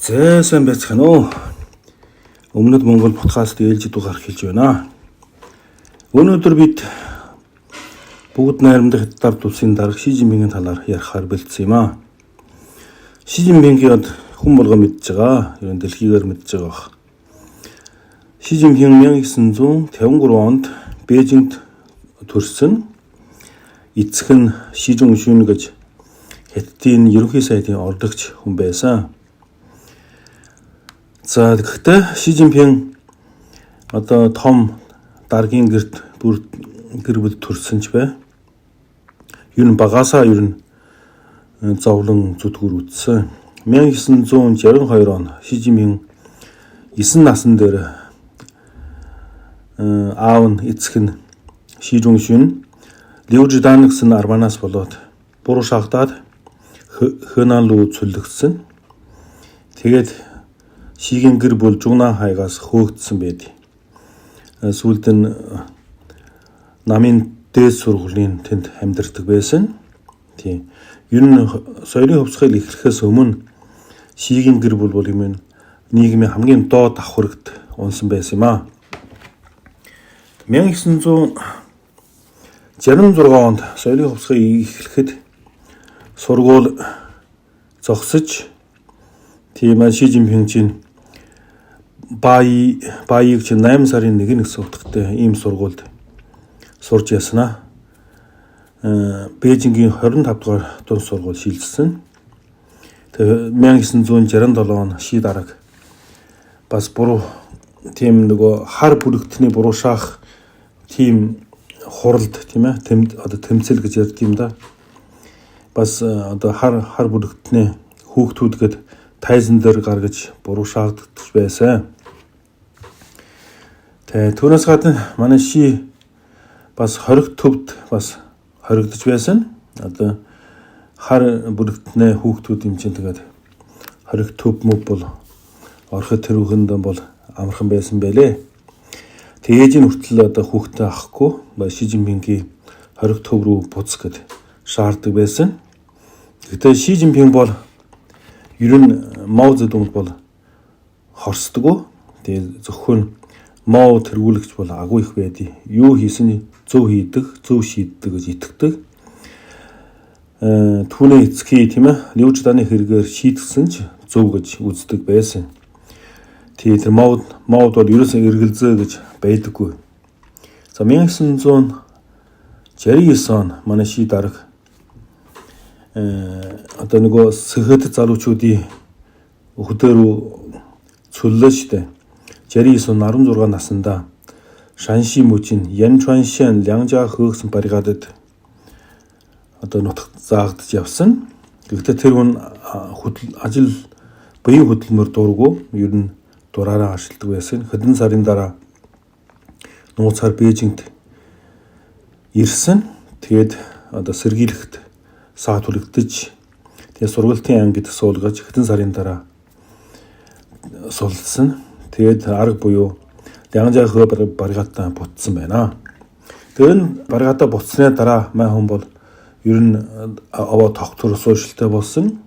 За сайн байцгаана уу. Өмнөд Монгол подкаст ээлжид гарах хэлж байна. Өнөөдөр бид бүгд найрамдах Хятад улсын дарга Ши Жинпингийн талаар ярихаар бэлдсэн юм аа. Ши Жинпингийн хүн болго мэдж байгаа. Ер нь дэлхийгээр мэдж байгаа бах. Ши Жинпин 1953 онд Бээжингт төрсөн. Эцэг нь Ши Жуншүн гэж Хятадын ерөнхий сайдын ордогч хүн байсан. За гэхдээ Ши Жинпин том даргийн гэр бүл төрсөн ч бай. Ер нь багасаа зовлон зүтгүүр үтсэн. 1962 он Ши Жинпин 9 насн дээр аав нь эцэг нь Ши Жуншүн Лю Жидан гэсэн арманаас болоод буруу шахтаад Хönан руу цөллөгдсөн. Тэгээд Шигийн гэр бүл Жугнан хайгаас хөөгдсөн байдаг. Сүүлд нь намын дээд сургуулийн тэнд амьдардаг байсан. Тийм. Ер нь соёлын хувьсгал эхлэхээс өмнө Шигийн гэр бүл юм нийгмийн хамгийн доод давхаргад унсан байсан юм аа. 1966 онд соёлын хувьсгал эхлэхэд сургууль зогсож тийм Ши Жинпин чинь Баийг чинь 8 сарын 1 гэсэн утгатай ийм сургуульд сурж яснаа. Бээжингийн 25 дугаар дунд сургууль шилжсэн. Тэгээ 1967 он Ши дарга бас буруу тийм нөгөө хар бүрэгдэхний буруу шаах тийм хуралд тийм ээ тэмцэл гэж ярьд юм да. Бас хар бүрэгдэхний хүүхдүүдгээд тайзан дээр гаргаж буруу шаагддаг байсан. Тэгээ түүнээс гадна манай Ши бас хориг төвд бас хоригдож байсан. Хар бүрэгдэхний хүүхдүүд юм чинь тэгээд хориг төв бол ороход тэр үхэнд бол амархан байсан байлээ. Тэгээд энэ хүртэл хүүхдээ авахгүй Ши Жинпингийн хориг төв рүү буц гэд шаарддаг байсан. Гэхдээ Ши Жинпин бол ер нь Мао Цзэдунд бол хорсдоггүй. Тэгээд зөвхөн Мао тэргүүлэгч бол агуу их байдий. Юу хийсэн зөв хийдэг, зөв шийддэг гэж итгэдэг. Түүний эцгийн тийм ээ Лю Жиданы хэрэгээр шийдсэн ч зөв гэж үздэг байсан. Тэгээд Маод бол ерөөсөө эргэлзээ гэж байдаггүй. За 1969 он манай Ши дарга нөгөө Сэхэт залуучуудын хөдөө цөллөө штэ. 69 он 16 наснда Шанши мужийн Янчуаншан Лянжа хөөгсөн бригадад нутагт заагдж явсан. Гэхдээ тэр хүн ажил буян хөдөлмөр дургу ер нь дураараа ашигладаг байсан. Хэдэн сарын дараа нууцаар Бээжингт ирсэн. Тэгээд сэргийлэхт саатуулагдаж тэгээд сургалтын ангид суулгаж хэдэн сарын дараа сулсан. Тэгээд арга буюу Лянжа хөө бригадаа бутсан байна. Тэгээд энэ бригадаа бутсны дараа май хүн бол ер нь тогтвор суушилтай болсон.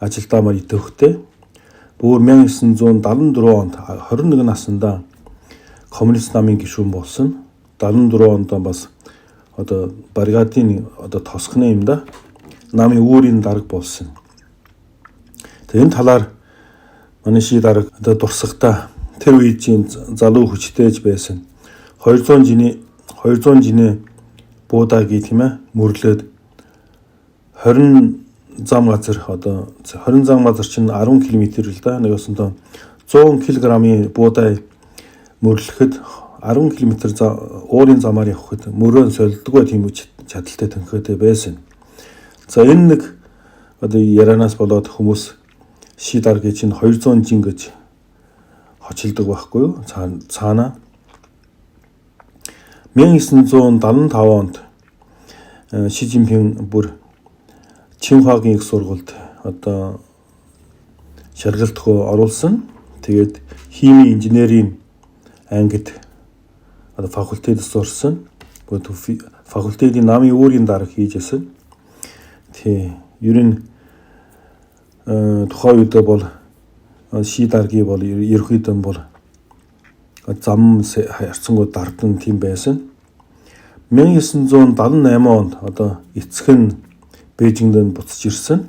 Ажилдаа мар идэвхтэй. Бүр 1974 онд 21 наснда коммунист намын гишүүн болсон. 74 онд бас бригадын тосхны юм да. Намын үүрийн дарга болсон. Тэгээд энэ талаар манай Ши дарга дурсагтаа тэр үед чинь залуу хүчтэйж байсан. 200 жилийн буудагийн тийм ээ мөрлөөд 20 зам газар чинь 10 км л да. Нэгөөсөндөө 100 кг-ийн буудай мөрлөхөд 10 км уурын замаар явхад мөрөө солидгоо тийм үуч чадaltaй тэнхээтэй байсан. За энэ нэг ярианаас болоод хүмүүс Ши даргаыг чинь 200 жин гэж хочилдог байхгүй юу? Цаана 1975 онд Ши Жинпин бүр Чинхуагийн их сургуульд шалгалтгүй оруулсан. Тэгээд хими инженерийн ангид факультетд сурсан. Факультетийн намын үүрийн дарга хийжсэн. Тий, ер нь тухайн үед бол Ши даргий бол ерөнхийдөө бол зам харьцангуй дардан тийм байсан. 1978 онд одоо эцэг нь Бээжингд буцаж ирсэн.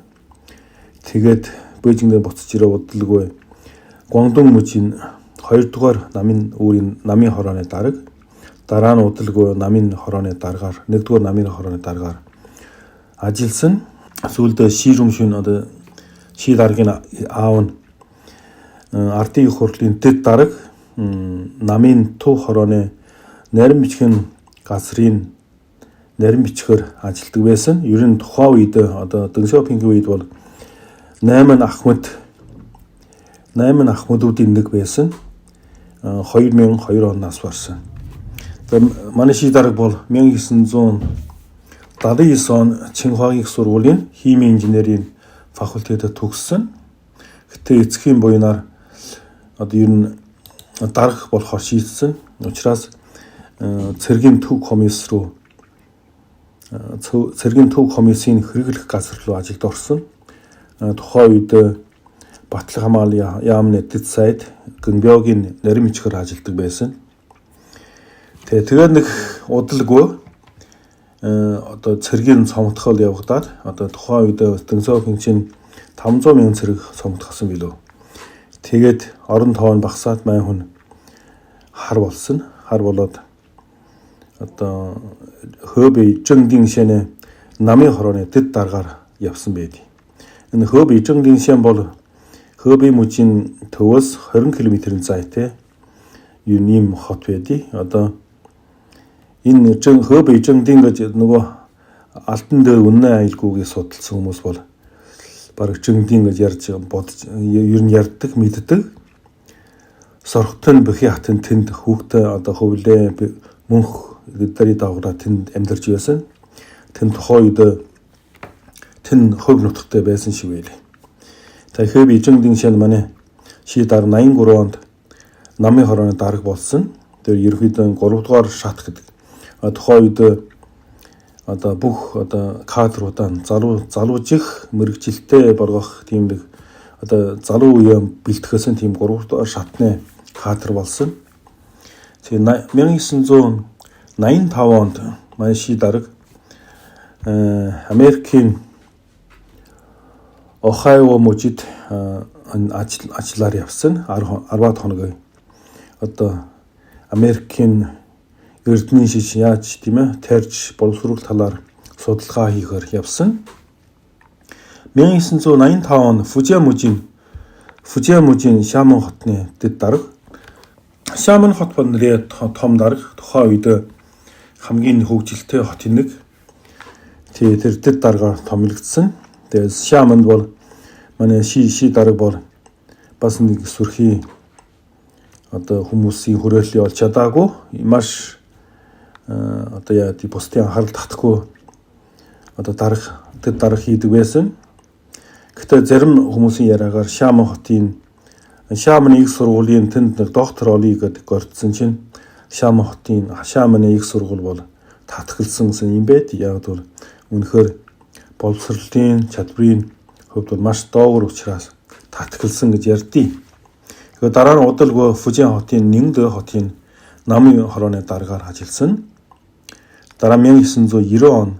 Тэгээд Бээжингд буцаж ирээ удалгүй Гуандун мужийн 2 дугаар намын хорооны дарга, дараа нь удалгүй намын хорооны даргаар 1 дугаар намын хорооны даргаар ажилласан. Сүүлдээ Ши Румшин одоо Ши даргын аав нь ардын их хурлын дэд дарга намын төв хорооны нарийн бичгийн газрын нарийн бичгээр ажилладаг байсан. Ер нь тухайн үед одоо Дэн Сяопингийн үед бол 8 ахмадуудын нэг байсан. 2002 оноос барсан. Тэгээд манай Ши дарга бол 1979 он Цинхуагийн их сургуулийн химийн инженерийн факультетад төгссөн. Гэтэ эцгийн буйнаар одоо ер нь дарга болохоор шийдсэн. Учираас цэргийн төв комисс руу цэргийн төв комиссийн хэрэглэх газар руу ажилд орсон. Тухайн үед Батлан хамгааллын яамны дэд сайд Гэнбёгийн нарийн бичгээр ажилладаг байсан. Тэгээд нэг удалгүй одоо цэргийн цомтгол явагдаад одоо тухайн үед Дэн Сяопин чинь 500 мянган цэрэг цомтгосон билүү. Тэгээд орон тоон багасаад мань хүн хар болсон. Хар болоод одоо Хөбэй Зхэнгдиншэнэ намын хорооны дэд даргаар явсан байдаг. Энэ Хөбэй Зхэнгдиншэн бол Хөбэй мужийн төвөөс 20 км-ийн зайтай ийм хот байдаг. Одоо энэ Хөбэй Зхэнгдин гэж нөгөө алтан дээр үнэн аюулгүйг судалсан хүмүүс бол бараг Зхэнгдин гэж ярьж бодож ер нь ярьдаг мэддэг. Сорхтон Бэхи хатын тэнд хүүхдээ одоо хөвлөө мөнх дарий дагавраа тэнд амьдарч байсан. Тэнд тухайн үед тэн хөв нутагтай байсан шиг байлээ. Тэгээд Хөбэй Зхэнгдиншэн манай Ши дарга 83 онд намын хорооны дарга болсон. Тэр ерөнхийдөө 3 дугаар шат гэдэг. Тухайн үед одоо бүх одоо кадруудаа залуужих мэрэгжилтэй боргох тийм нэг одоо залуу үеэ бэлтгэсэн тийм 3 дугаар шатны кадр болсон. Тэгээд 1985 онд манай Ши дарга Америкийн Ohio мужид ажиллаар явсан 10 хоног. Одоо Америкийн эрдэнийн шиш яаж тийм ээ тарж боловсруулах талаар судалгаа хийхээр явсан. 1985 он Фужиан мужийн Шамон хотны дэд дарга. Шамон хот бол нэрээ том дарга. Тухайн үед хамгийн хөгжилтэй хотын нэг. Тэр дэд даргаар томилогдсон. Тэгээд Шамонд бол манай Ши дарга бол бас нэг сүрхий одоо хүмүүсийн хүрээлэл олж чадаагүй маш одоо яа тий бусдын анхаарал татахгүй одоо дэд дарга хийдэг байсан. Гэхдээ зарим хүмүүсийн яриагаар Шамоны их сургуулийн тэнд нэг доктор олъё гэдэг гордсон чинь Шамоны их сургууль бол татгалсан юм байд. Яг бол үнэхээр боловсролын чадварын хувьд бол маш доогуур учраас татгалсан гэж ярьдیں۔ Тэгээд дараа нь удалгүй Фужиан хотын Нингдэ хотын намын хорооны даргаар ажилласан. Дараа 1990 он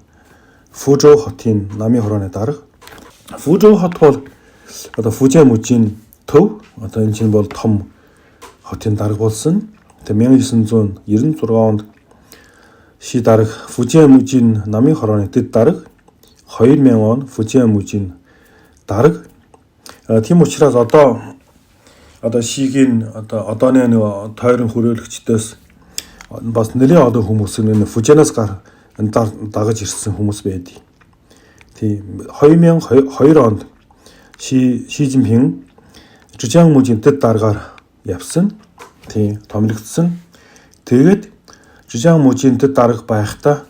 Фужоу хотын намын хорооны дарга. Фужоу хот бол одоо Фужиан мужийн төв. Одоо энэ чинь бол том хотын дарга болсон. Тэгээд 1996 онд Ши дарга Фужиан мужийн намын хорооны дэд дарга. 2000 он Фужиан мужийн дарга. Тийм учраас одоо Шигийн одооны нэг тойрон хүрээлэгчдээс бас нэлээд олон хүмүүс энэ Фужианаас дагаж ирсэн хүмүүс байдаг. Тийм 2002 онд Ши Жинпин Жужиан мужийн дэд даргаар явсан. Тийм томилогдсон. Тэгээд Жужиан мужийн дэд дарга байхдаа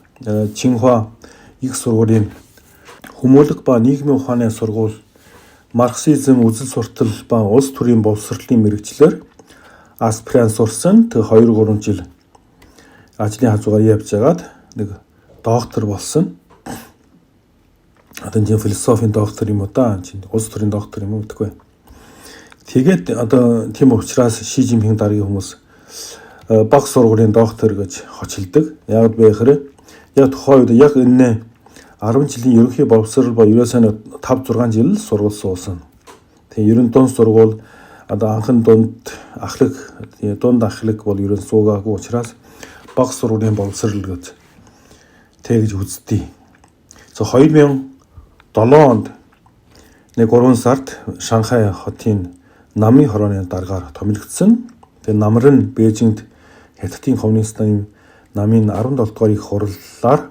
Цинхуа их сургуулийн хүмүүлэг ба нийгмийн ухааны сургууль марксизм үзэл суртал ба улс төрийн боловсролын мэргэжлэр аспирант сурсан. Тэг 2-3 жил ажлын хажуугаар явж байгаад нэг доктор болсон. Одоо энэ философийн доктор юм уу та? Улс төрийн доктор юм уу гэдэггүй. Тэгээд одоо тийм учраас Ши Жинпинг дараагийн хүмүүс баг сургуулийн доктор гэж хочилдог. Яг бэ гэхээр яг тухайн үед яг энэ 10 жилийн ерөнхий боловсрол ба ерөөсөө 5-6 жил л сургууль суусан. Тэгээ ерөн дунд сургууль одоо анхан дунд ахлах бол ерөн суугаагүй учраас баг сургуулийн боловсрол гэж тэгж үздэг. 2007 онд 3 сард Шанхай хотын намын хорооны дараагаар томилогдсон. Тэгээ намар нь Бээжингт Хятадын коммунистын намын 17 дугаар их хурлаар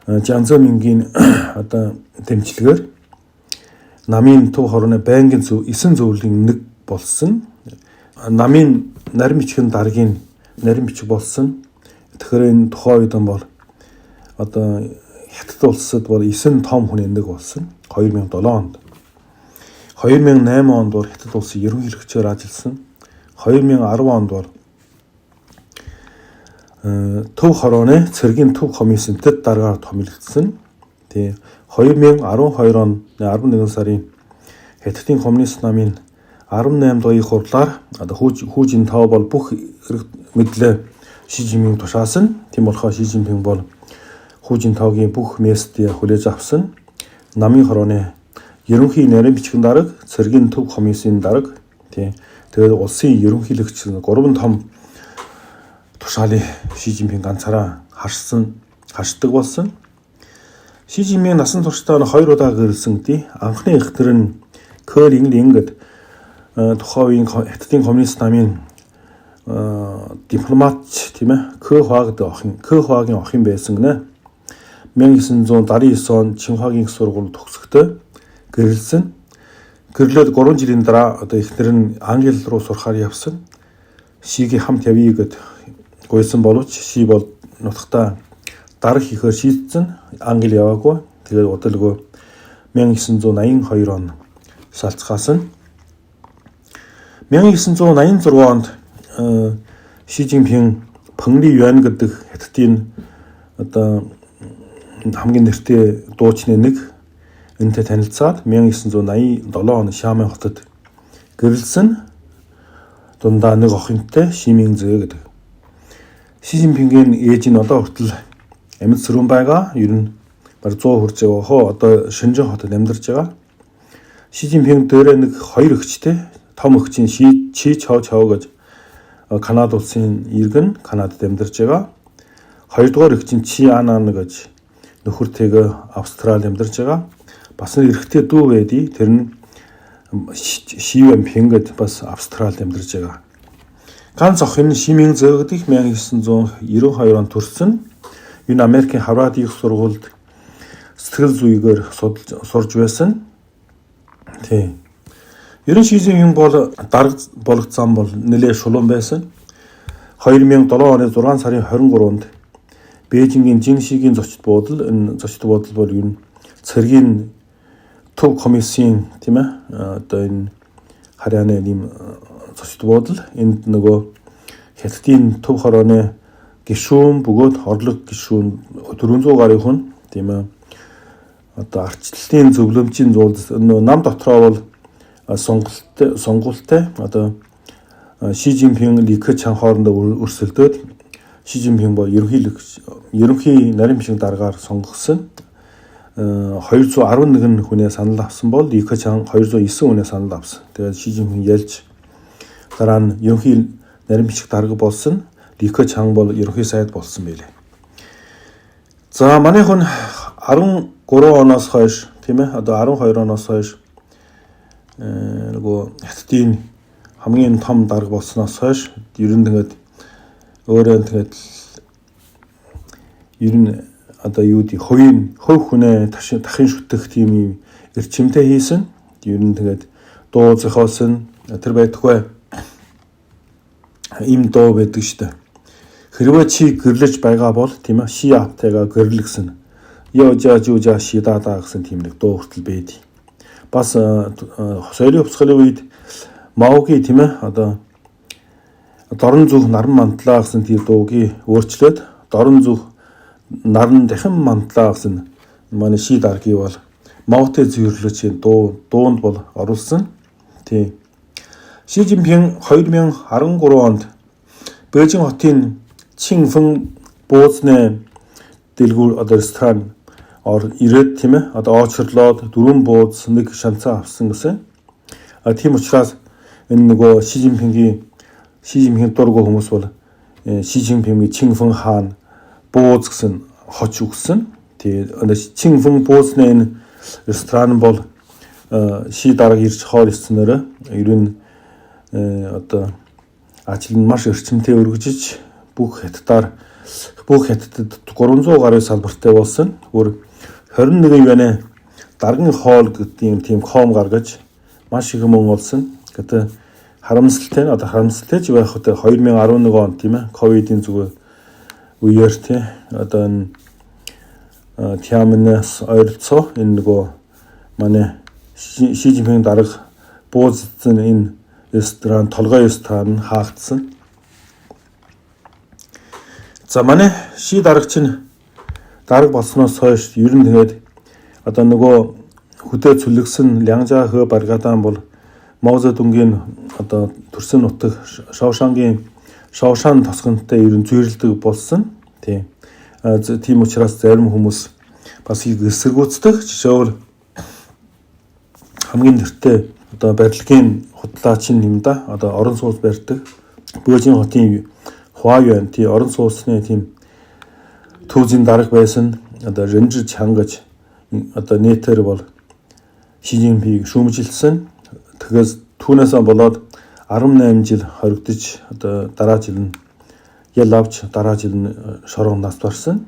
Жан Зэмингийн одоо дэмжлэгээр намын төв хорооны байнгын 9 зөвлөлийн нэг болсон. Намын нарийн бичгийн дараагийн нарийн бичиг болсон. Тэгэхээр энэ тухайн үед бол одоо Хятад улсад бол 9 том хүний нэг болсон 2007 онд. 2008 онд бол Хятад улсын ерөнхийлөгчөөр ажилласан. 2010 онд бол төв хорооны цэргийн төв комиссэнтэд дараагаар томилогдсон. Тэгээ 2012 он 11 сарын Хятадын коммунист намын 18 дугаар их хурлаар одоо Ху Жинтао бол бүх мэдлээ Ши Жинпинг тушаасан. Тийм болохоор Ши Жинпинг бол Ху Жинтаогийн бүх мессэдийг хүлээж авсан. Намын хорооны ерөнхий нарийн бичгийн дарга, цэргийн төв комиссийн дарга, тэгээд улсын ерөнхийлөгч 3 том тушаалыг Ши Жинпинг ганцаараа харшдаг болсон. Ши Жинпинг насан туршдаа 2 удаа гэрэлсэн гэдэг. Анхны эхнэр нь Көл Инлин гэдэг тухайн Хятадын коммунист намын дипломатч тийм ээ Кө Хвагийн охин байсан гинэ. 1979 он Чинхагийн их сургууль төгсөхдөө гэрэлсэн. Гэрлээд 3 жилийн дараа одоо эхнэр нь Англи руу сурахаар явсан. Шигийн хамт явъя гэд гуйсан боловч Ши бол нутагтаа дарах хийхээр шийдсэн. Англи яваагүй. Тэгээд удалгүй 1982 он салцгаасан. 1986 онд Ши Жинпинг Пэнгли Юань гэдэг Хятадын одоо хамгийн нэртэй дуучны нэг энэтэй танилцаад 1987 он Шамын хотод гэрэлсэн. Дундаа нэг охинтой Ши Минзэ гэдэг. Ши Жинпингийн ээж нь одоо хүртэл амьд сэрүүн байгаа. Ер нь баг 100 хүрж байгаа. Одоо Шэнжэн хотод амьдарч байгаа. Ши Жинпинг дээрээ нэг 2 эгчтэй. Том эгч нь Чи Чао гэж Канада улсын иргэн Канадад амьдарч байгаа. 2 дугаар эгч нь Чи Анан гэж нөхөртэйгээ Австрали амьдарч байгаа. Бас нэг эрэгтэй дүү байдий. Тэр нь Ши Вэнпинг гэд бас Австралид амьдарч байгаа. Ганц охин Ши Минзэ гэдэг 1992 онд төрсөн. Энэ Америкийн Харвард их сургуульд сэтгэл зүйгээр сурж байсан. Тийм. Ерөн Ши Жинпинг бол дарга болох зам бол нэлээд шулуун байсан. 2007 оны 6 сарын 23-нд Бээжингийн Жиншигийн зочид буудал бол ер нь цэргийн төв комиссийн тийм ээ одоо энэ харьяаны ийм зочид буудал энд нөгөө Хятадын төв хорооны гишүүн бөгөөд орлог гишүүн 400 гаруй хүн тийм ээ одоо арчлалтын зөвлөмжийн зуулд нам дотроо бол сонгуультай одоо Ши Жинпинг Ли Кэчан хоорондоо өрсөлдөөд Ши Жинпинг бол ерөнхий нарийн бичгийн дараагаар сонгогдсон. 211 хүнээ санал авсан бол Ли Кэчан 209 хүнээ санал авсан. Тэгээд Ши Жинпинг ялж дараа нь ерөнхий нарийн бичиг дарга болсон. Ли Кэчан бол ерөнхий сайд болсон байлээ. За манай хүн 13 оноос хойш тийм ээ одоо 12 оноос хойш нөгөө Хятадын хамгийн том дарга болсноос хойш ер нь тэгээд өөрөө тэгээд ер нь одоо юу тий хувь хүнээ дахин шүтэх тийм эрчимтэй хийсэн. Ер нь тэгээд дуу зохиосон тэр байтугай им дуу байдаг штэ. Хэрвээ чи гэрлэж байгаа бол тийм ээ Ши автайгаа гэрлэгсэн. Яожа жужа шидада гэсэн тийм нэг дуу хүртэл байдий. Бас соёлын хувьсгалын үед Маогийн тийм ээ одоо дорн зүх наран мантлаа гэсэн тийм дуугийг өөрчлөөд дорн зүх наран дахин мантлаа гэсэн манай Ши даргийн бол Маотой зөвөрлөж дуунд бол оруулсан. Тийм. Ши Жинпин 2013 онд Бээжин хотын Чинфэн бууцны дэлгүүр ресторан ирээд тийм ээ очрлоод 4 бууз нэг шанцаа авсан гэсэн. Тийм учраас энэ нөгөө Ши Жинпингийн дургу хүмүүс бол Ши Жинпингийн Чинфэн хаан бууз гэсэн хоч өгсөн. Тэгээд Чинфэн бууцны энэ ресторан бол Ши дарга ирж хоор ирснээр ер нь ажил нь маш эрчимтэй өргөжиж бүх хятадд 300 гаруй салбартай болсон. Өөр 21 юанэ даргын хоол гэдэг тийм ком гаргаж маш их мөн олсон. Гэтэ харамсалтай ч байх хөтэ 2011 онд тийм ээ ковидын зүгээр үеэр тийм энэ Тиамнаас ойролцоо энэ нөгөө манай Ши Жинпин дарга бууздсан энэ ресторан толгой ресторан хаагдсан. За манай Ши дарга чинь дарга болсноос хойш ер нь тэгээд нөгөө хөдөө цүлгсэн Лянжа хө Баргадан бол Мао Цзэдунгийн төрсөн нутаг Шаошан тосгонтой ер нь зүйрлдэг болсон. Тийм учраас зарим хүмүүс бас их эсэргүүцдэг. Жишээлбэл хамгийн нэртэй барилгын худлаачин юм да. Орон сууц барьдаг. Бөөжин хотын Хуайюан орон сууцны тийм төвзийн дарга байсан. Рэнжи чангаж нэтэр бол Ши Жинпинг шүүмжилсэн. Тэгээс түүнээс болоод 18 жил хоригдож дараа жил нь ял авч дараа жил нь шорон нас барсан.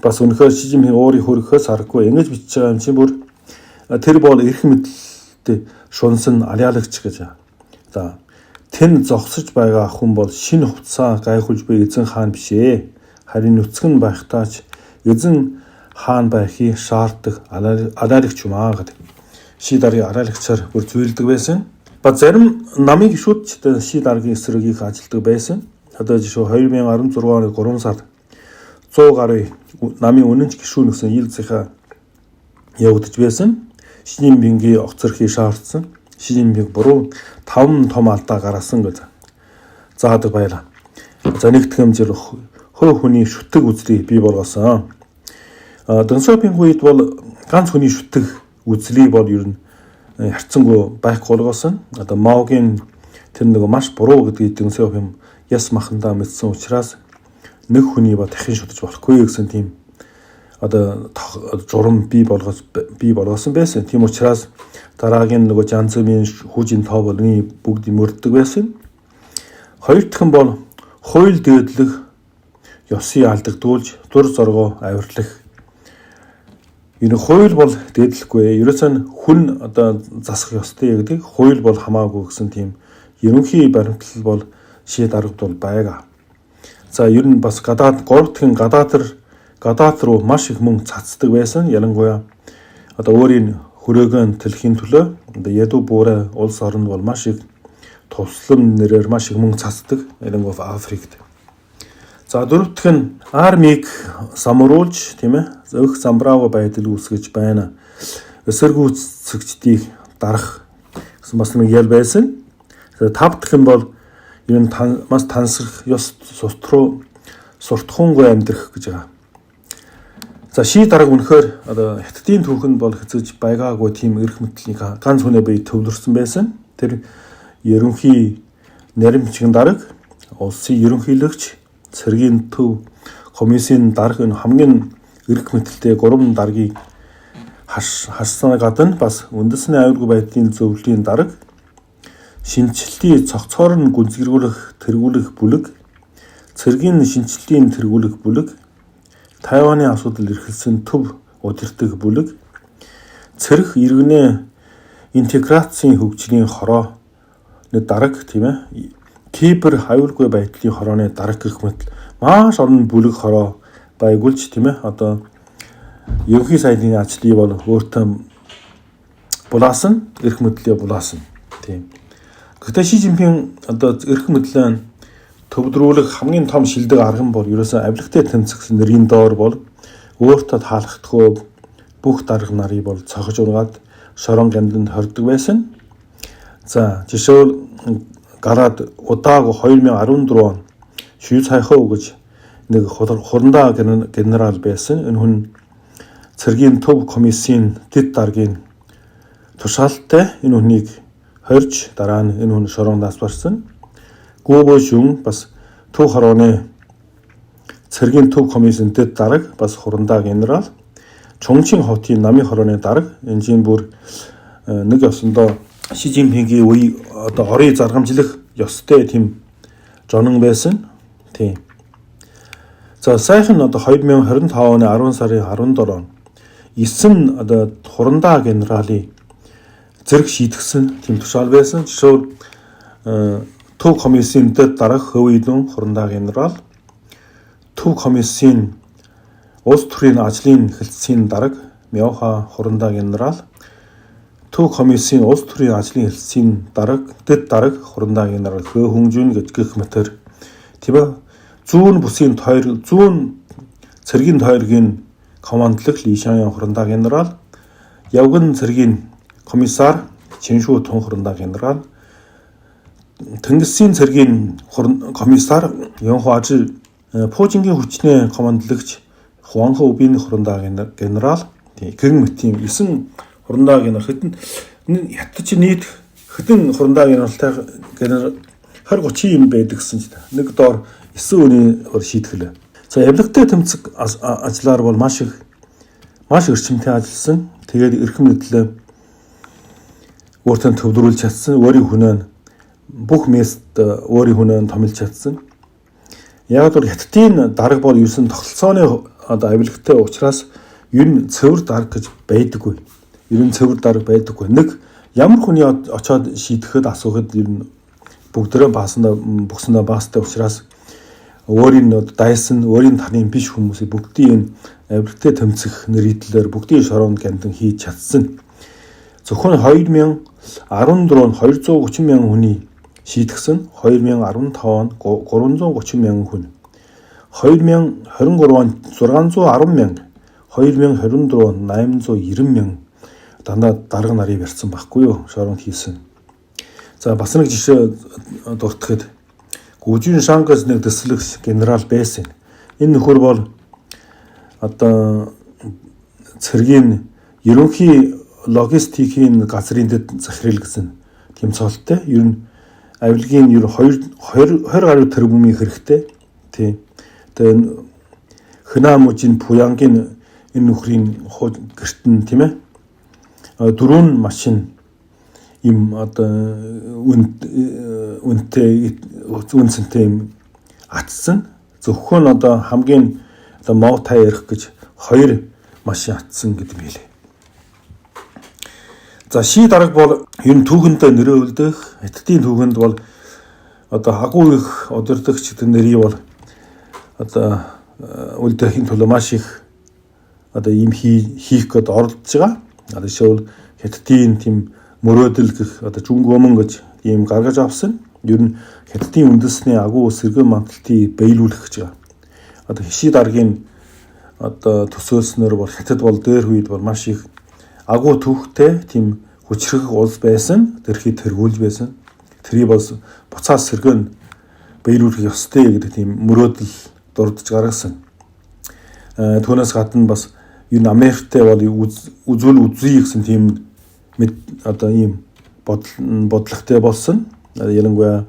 Бас өнөхөр Ши Жинпинг өөрийн хөрөхөөс харахгүй ингэж бичиж байгаа юм чи бүр тэр бол эрх мэдэлтэй шунсан алиалагч гэж. Тэн зогсож байгаа хүн бол шинэ хувцас гайхуулж буй эзэн хаан биш ээ. Харин нүцгэн байхтаач эзэн хаан байхыг шаарддаг алиалагч юм аа гэдэг. Ши даргын алиалагчаар бүр зүйрлдэг байсан. Ба зарим намын гишүүд Ши даргын эсрэг их ажилдаг байсан. Жишээ 2016 оны 3 сард 100 гаруй намын үнэнч гишүүн гэсэн ил цэха явагдаж байсан. Ши Жинпингийн огцорхийг шаардсан. Ши Жинпинг буруу 5 том алдаа гаргасан гэж заадаг байлаа. За нэгдэх хэмжээр хөө хүний шүтэг үзлийг бий болгосон. Дэн Сяопингийн үед бол ганц хүний шүтэг үзлийг бол ер нь харьцангуй байхгүй болгосон. Маогийн тэр нэг маш буруу гэдгийг Дэн Сяопин яс махандаа мэдсэн учраас нэг хүний ба дахин шүтэж болохгүй гэсэн тийм журам бий болгосон байсан. Тийм учраас дараагийн нөгөө Жанцмын хүүжийн тоо болны бүгд мөрддөг байсан. Хоёр дахь нь бол хууль дээдлэх, ёсыг алдагдуулж, дур зоргоо авирлах. Энэ хууль бол дээдлэхгүй. Ерөөсөө хүн засах ёстой гэдэг. Хууль бол хамаагүй гэсэн тийм ерөнхий баримтлал бол Ши даргад бол байгаа. За ер нь бас гурав дахь нь гадаад руу маш их мөнгө цацдаг байсан. Ялангуяа өөрийн хөрөөгөө төлөхийн төлөө Яду буурай улс орнд бол маш их тусламж нэрээр маш их мөнгө цацдаг. Ялангуяа Африкт. За дөрөв дахь нь армийг самруулж тийм ээ өөх замбраага байдал үүсгэж байна. Эсэргүүцэгчдийг дарах гэсэн бас нэг ял байсан. Тав дахь нь бол ер нь маш тансрах ёс суртахуунгүй амьдрах гэж байгаа. За Ши дарга үнэхээр хятадын түүхэнд бол хэзэж байгаагүй тийм эрх мэдлийг ганц хүнээ бий төвлөрсөн байсан. Тэр ерөнхий наримчгийн дарга, улсын ерөнхийлөгч, цэргийн төв, комиссийн дарга энэ хамгийн эрх мэдэлтэй 3 даргийг хасснаа гадна бас үндэсний аюулгүй байдлын зөвлөлийн дарга, шинжилтийн цогцоор нь тэргүүлэх бүлэг, цэргийн шинжилтийн тэргүүлэх бүлэг, Тайваны асуудал эрхэлсэн төв удирдах бүлэг, цэрх иргэнэ интеграцийн хөгжлийн хорооны дарга тийм ээ, Кипр аюулгүй байдлын хорооны дарга гэх мэт маш олон бүлэг хороо байгуулж тийм ээ ерөнхий сайдын ажлыг бол өөртөө булаасан, эрх мэдлээ булаасан тийм. Гэхдээ Ши Жинпин эрх мэдлээ төвдрүүлэх хамгийн том шилдэг арга нь бол ерөөсөө авилгатай тэмцэх нэрийн доор бол өөртөө таалагдахгүй бүх дарга нарыг бол цохиж ургаад шорон гамданд хордог байсан. За жишээл гараад удааг 2014 он Швейц хайхав гэж нэг хурандаа генерал байсан. Энэ хүн цэргийн төв комиссийн дэд даргын тушаалтай энэ хүнийг хорж дараа нь энэ хүн шорондоос барсан. Гүбо шүн бас төв хорооны цэргийн төв комиссийн дэд дарга бас хурандаа генерал. Чонгчин хотын намын хорооны дарга энэ жин бүр нэг ёсондоо Ши Жинпингийн үе одоо орыг заргамжлах ёстой тийм жонон байсан. Тийм. За сайхан одоо 2025 оны 10 сарын 17 он 9 одоо хурандаа генералын зэрэг шийдгсэн тийм тушаал байсан. Жишээл төв комиссийн дэд дарга Хөвидэн хурандаа генерал, төв комиссийн улс төрийн ажлын хэлтсийн дарга Мяуха хурандаа генерал, төв комиссийн улс төрийн ажлын хэлтсийн дарга дэд дарга хурандаа генерал Хө Хүнжүн гэж гэх мэтэр тийм ээ зүүн бүсийн тойр зүүн цэргийн тойргийн командлах Ли Шаньян хурандаа генерал, явган цэргийн комиссар Чиншу Тун хурандаа генерал, Тэнгисийн цэргийн комиссар Ёнхуажи Пужингийн хүчний командлагч Хуанхэ Убийн хурандаа генерал гэн мэт тийм 9 хурандаа генерал хэдэн ятч нийт хэдэн хурандаа генералтай 20-30 юм байдаг гэсэн чинь нэг доор 9 үний шийтгэл. За явлагтай тэмцэх ажлаар бол маш өрчмөнтэй ажилласан. Тэгээд эрхэм мэдлээ өөртөө төвлөрүүлж чадсан. Өөрийн хүнээ бүх мест өөрийн хүнээ томилж чадсан. Яг бол хятадын дарга бол ерөөсөн тогтолцооны одоо авилгатай учраас ер нь цэвэр дарга гэж байдаггүй. Ер нь цэвэр дарга байдаггүй. Нэг ямар хүний очоод шийдэхэд асуухад ер нь бүгдөө бүгсэндээ баастай учраас өөрийн дайсан өөрийн таны биш хүмүүсийг бүгдийн авилгатай тэмцэх нэрийдлэр бүгдийн шороонд гамдан хийж чадсан. Зөвхөн 2014 он 230 мянган хүний шийдгсэн, 2015 он 330 мянган хүн, 2023 он 610 мянга, 2024 он 890 мянга дандаа дарга нарыг барьсан байхгүй юу? Шороонд хийсэн. За бас нэг жишээ дуртахад Гүжин Шангас нэг дэслэгч генерал байсан. Энэ нөхөр бол одоо цэргийн ерөнхий логистикийн газрын дэд захирал гэсэн тэмцээлтэй. Ер нь авилгын 20 гаруй тэрбумын хэрэгтэй. Тийм. Тэгээ Хэнамужийн Пуянгийн энэ нөхрийн гэртэн тийм ээ. 4 машин им одоо үнцэнтэй юм атсан. Зөвхөн одоо хамгийн одоо Мовтай ярих гэж 2 машин атсан гэдэг юм хэлээ. За Ши дарга бол ер нь түүхэндээ нэрээ үлдэх, хятадын түүхэнд бол одоо агуу их удирдагч гэдэг нэрий бол одоо үлдэхийн төлөө маш их одоо юм хийх гээд оролдож байгаа. Одоо жишээл хятадын тийм мөрөөдөл гэх одоо жүнгөмөн гэж ийм гаргаж авсан. Ер нь хятадын үндэсний агуу сэргэн манталтыг биелүүлэх гэж байгаа. Одоо Ши даргын одоо төсөөлснөр бол хятад бол дээр үед бол маш их агуу түүхтэй тийм хүчрэх улс байсан. Тэрхий тэргүүлж байсан. Тэрийг бол буцаас сэргэн биелүүлэх ёстой гэдэг тийм мөрөөдөл дурдж гаргасан. Түүнээс гадна бас энэ Америктэй бол үзүүл үзье гэсэн тийм одоо ийм бодлоготой болсон. Ялангуяа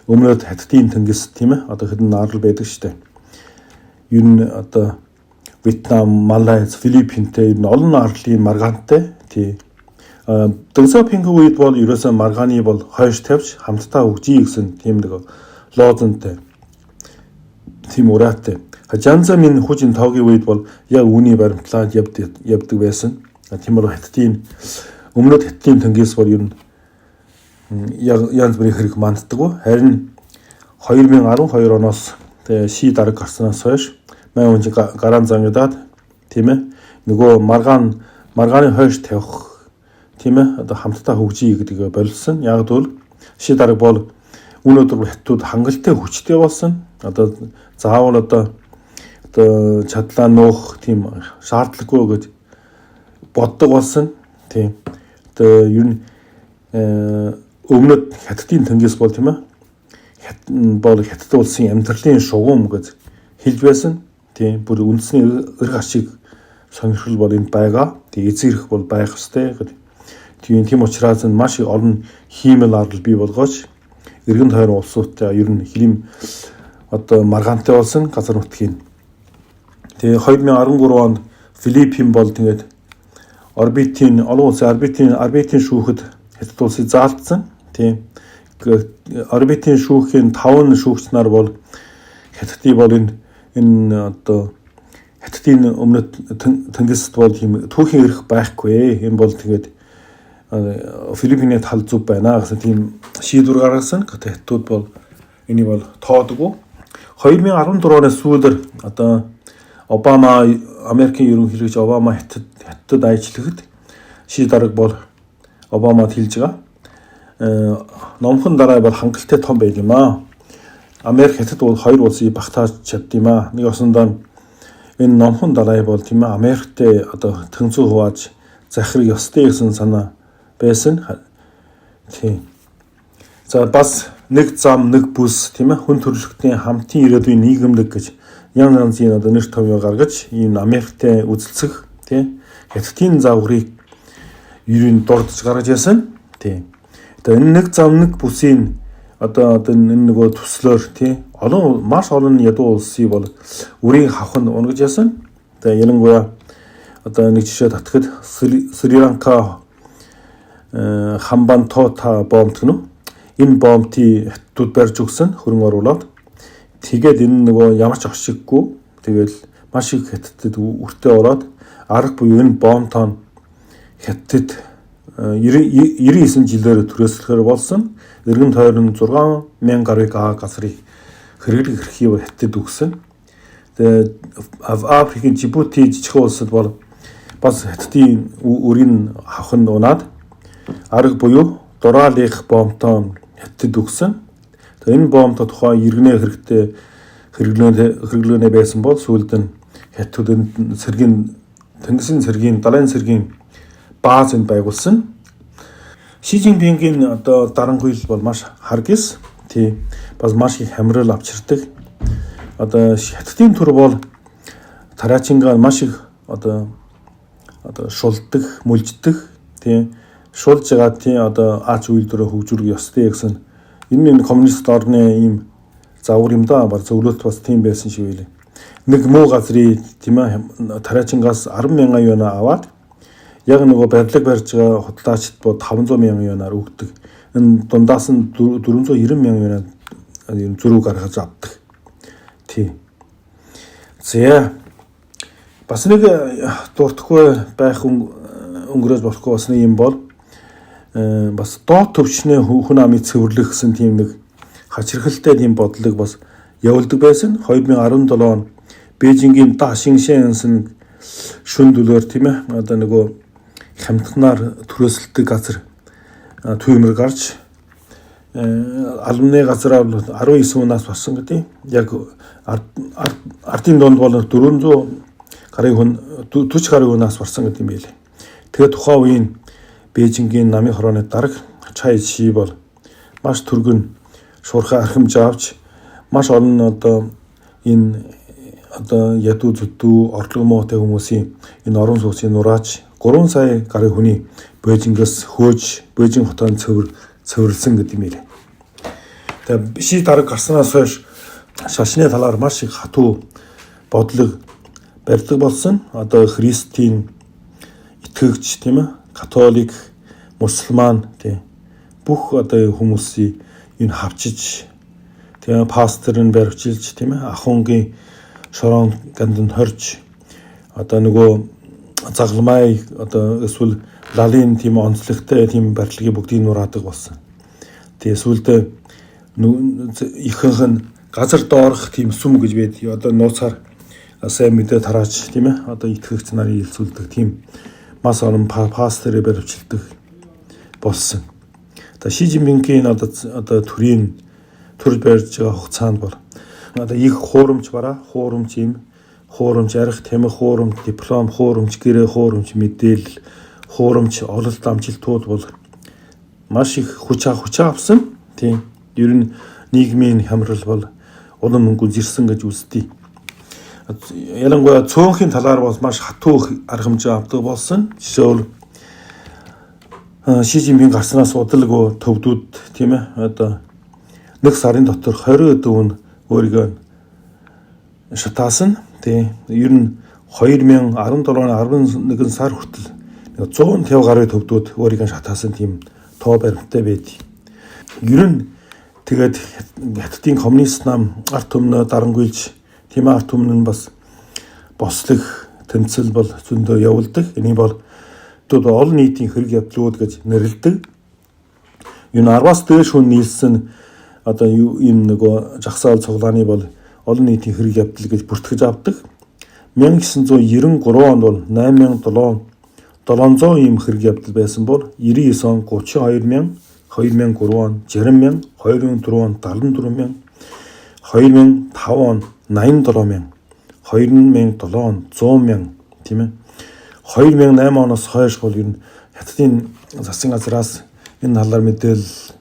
өмнөд хятадын тэнгис тийм ээ одоо хэдэн нарл байдаг штэ. Ер нь одоо Вьетнам, Малайз, Филиппинтэй энэ олон арлын маргаантай тий. Дэнсапингийн үед бол ерөөсөө маргааны бол хойш тавьж хамтдаа хөгжиж гэсэн тийм нэг лозунтай. Тийм ураатай. Жанзамын хүчин тоогийн үед бол яг үүний баримтлаад явдаг байсан. Тийм бол хятадын өмнөд хятадын тэнгис бол ер нь янз бүрийн хэрэг манддаг. Харин 2012 оноос тэгээ Ши дарга гарснаас хойш маань гараан зангидаад тийм ээ нөгөө маргааны хойш тавих тийм ээ одоо хамтдаа хөгжиж гэдэг болилсон. Яг бол Ши дарга бол өнөөдөр хятадууд хангалттай хүчтэй болсон. Одоо заавал одоо чадлаа нуух тийм шаардлагагүй гэж боддог болсон. Тийм. Одоо ер нь өмнөд Хятадын тэнгис бол тийм ээ бол Хятад улсын амьдралын шугам гэж хэлж байсан. Тийм бүр үндэсний эрх ашиг сонирхол бол энд байгаа. Тэгээ эзэрх бол байх ёстой гэдэг. Тийм учраас маш их олон хиймэл ардал бий болгооч эргэн тойрон улсуудтай ер нь хилим одоо маргаантай болсон газар нутгийн. Тэгээ 2013 онд Филиппин бол тэгээд орбитын олон улсын орбитын шүүхэд Хятад улсыг заалтсан. Тийм орбитын шүүхийн 5 шүүгч нар бол Хятадын бол энэ одоо Хятадын өмнөд тэнгист бол тийм түүхийн эрх байхгүй. Энэ бол тэгээд Филиппиний тал зүв байна гэсэн тийм шийдвэр гаргасан. Хятадууд бол энийг бол тоодгүй. 2014 оны сүүлээр одоо Обама Америкийн ерөнхийлөгч Обама Хятадд ажиллахад шийд дарга бол Обамад хэлж байгаа. Номхон дараа бол хангалттай том байл юм аа. Америк Хятад бол хоёр улсыг багтааж чадд юм аа. Нэг осондоо энэ номхон дараа бол тийм ээ Америктэй одоо тэнцүү хувааж захирах ёстой гэсэн санаа байсан. Тийм. За бас нэг зам нэг бүс тийм ээ хүн төрөлхтний хамтын ирээдүйн нийгэмлэг гэж янз янзын одоо нэр томьёо гаргаж ийм Америктэй үзэлцэх тийм Хятадын загварыг ерөн дурдж гаргаж яасан. Тийм. Одоо энэ нэг зам нэг бүсийн одоо энэ нөгөө төслөөр тийм маш олон ядуу улсыг бол үрийг хавх нь унгаж яасан. Тэгээ ялангуяа одоо нэг жишээ татхад Сри-Ланка Хамбантота бомб гэнэ. Энэ бомбтыг Хятадууд барьж өгсөн хөрөнгө оруулаад тэгээд энэ нөгөө ямар ч оршиггүй тэгэл маш их Хятадд үртэй ороод арга буюу энэ бомбтон Хятадд 99 жилээр түрээслэхээр болсон. Эргэн тойрон 6,000 гаруй газрыг хэрэглэх эрхийг Хятадд өгсөн. Тэгээд Африкийн Жибути жижигхэн улсад бол бас Хятадын үрийг авах нь унаад арга буюу дураалих бомбтон Хятадд өгсөн. Тэгээд энэ бомбтой тухайн иргэнэ хэрэгтэй хэрэглэнэ байсан бол сүүлд нь Хятадд цэргийн Тэнгисийн цэргийн далайн цэргийн бааз энд байгуулсан. Ши Жинпингийн одоо дарангуйл бол маш харгис. Тийм бас маш их хамрал авчирдаг. Одоо Хятадын төр бол тараачингаа маш их одоо шулдаг, мүлждэг. Тийм шулж байгаа тийм одоо ач үйлдвэрээ хөгжүүлэх ёстой гэсэн энэ коммунист орны ийм завар юм да. Баг зөвлөлт бас тийм байсан шиг байлээ. Нэг муу газрыг тийм ээ тараачингаас 10,000 юана аваад яг нөгөө барилга барьж байгаа худлаачд бод 500,000 юанаар өгдөг. Энэ дундаас нь 490,000 юанаар зөрүү гаргаж авдаг. Тий. За бас нэг дуртахгүй байх өнгөрөөж болохгүй бас нэг юм бол бас доод төвчнээ хүн амыг цэвэрлэх гэсэн тийм нэг хачирхалтай тийм бодлого бас явуулдаг байсан. 2017 он Бээжингийн Дашиншэнсэн шүн дүлээр тийм ээ одоо нөгөө хамтнаар түрээсэлдэг газар түймэр гарч албаны газараа 19 унаас болсон гэдэг. Яг ардын донд бол 400 гаруй хүн 40 гаруй унаас барсан гэдэг юм байлээ. Тэгээд тухайн үеийн Бээжингийн намын хорооны дарга Чай Ши бол маш түргэн шуурхай архимж авч маш олон одоо энэ одоо ядуу зүдүү орлого муутай хүмүүсийн энэ орон сууцын нураач 3 сая гаруй хүний Бээжингээс хөөж Бээжин хотонд цэвэрлсэн гэдэг юм ээ. Тэгээ биши дарга гарснаас хойш шашны талаар маш их хатуу бодлого барьдаг болсон. Одоо христийн итгэгч тийм ээ католик, мусульман тийм бүх одоо хүмүүсийн энэ хавчиж тийм пасторын баривчилж тийм ээ ахунгийн шорон ганданд хорж одоо нөгөө загламай одоо эсвэл лалын тийм онцлогтой тийм барилгыг бүгдийг нураадаг болсон. Тэгээ сүлдээ ихэнх нь газар доорх тийм сүм гэж байд. Одоо нууцаар сайн мэдээ тарааж тийм ээ одоо итгэгч нарын илсүүлдэг тийм маш олон пасторыг баривчилдаг болсон. Одоо Ши Жинпингийн одоо төрийн төр барьж байгаа хугацаанд бол одоо их хуурамч бараа, хуурамч юм, хуурамч арх, тамхи хуурамч, диплом хуурамч, гэрээ хуурамч, мэдээлэл хуурамч, ололт амжилтууд бол маш их хүч авсан. Тийм. Ер нь нийгмийн хямрал бол улам мөнгө зэрсэн гэж үздэг. Ялангуяа цөөнхийн талаар бол маш хатуу арга хэмжээ авдаг болсон. Жишээлбэл Ши Жинпинг гарснаас удалгүй төвдүүд тийм ээ одоо нэг сарын дотор 20 өдөө өөрийгөө шатаасан. Тийм. Ер нь 2017-11 сар хүртэл 150 гаруй төвдүүд өөрийгөө шатаасан тийм тоо баримттай байдаг. Ер нь тэгээд Хятадын коммунист нам арт түмнээ дарангуйлж тийм арт түмэн нь бас бослох тэмцэл бол зөндөө явуулдаг. Энийг бол олон нийтийн хэрэг явдлууд гэж нэрлэдэг. Энэ 10-аас дээш хүн нийлсэн одоо юм нөгөө жагсаал цуглааны бол олон нийтийн хэрэг явдал гэж бүртгэж авдаг. 1993 онд бол 8700 ийм хэрэг явдал байсан бол 99 он 32000, 2003 он 60000, 2004 он 74000, 2005 он 87000, 2007 он 100000 тийм ээ. 2008 оноос хойш бол ер нь Хятадын засгийн газраас энэ талаар мэдээлэл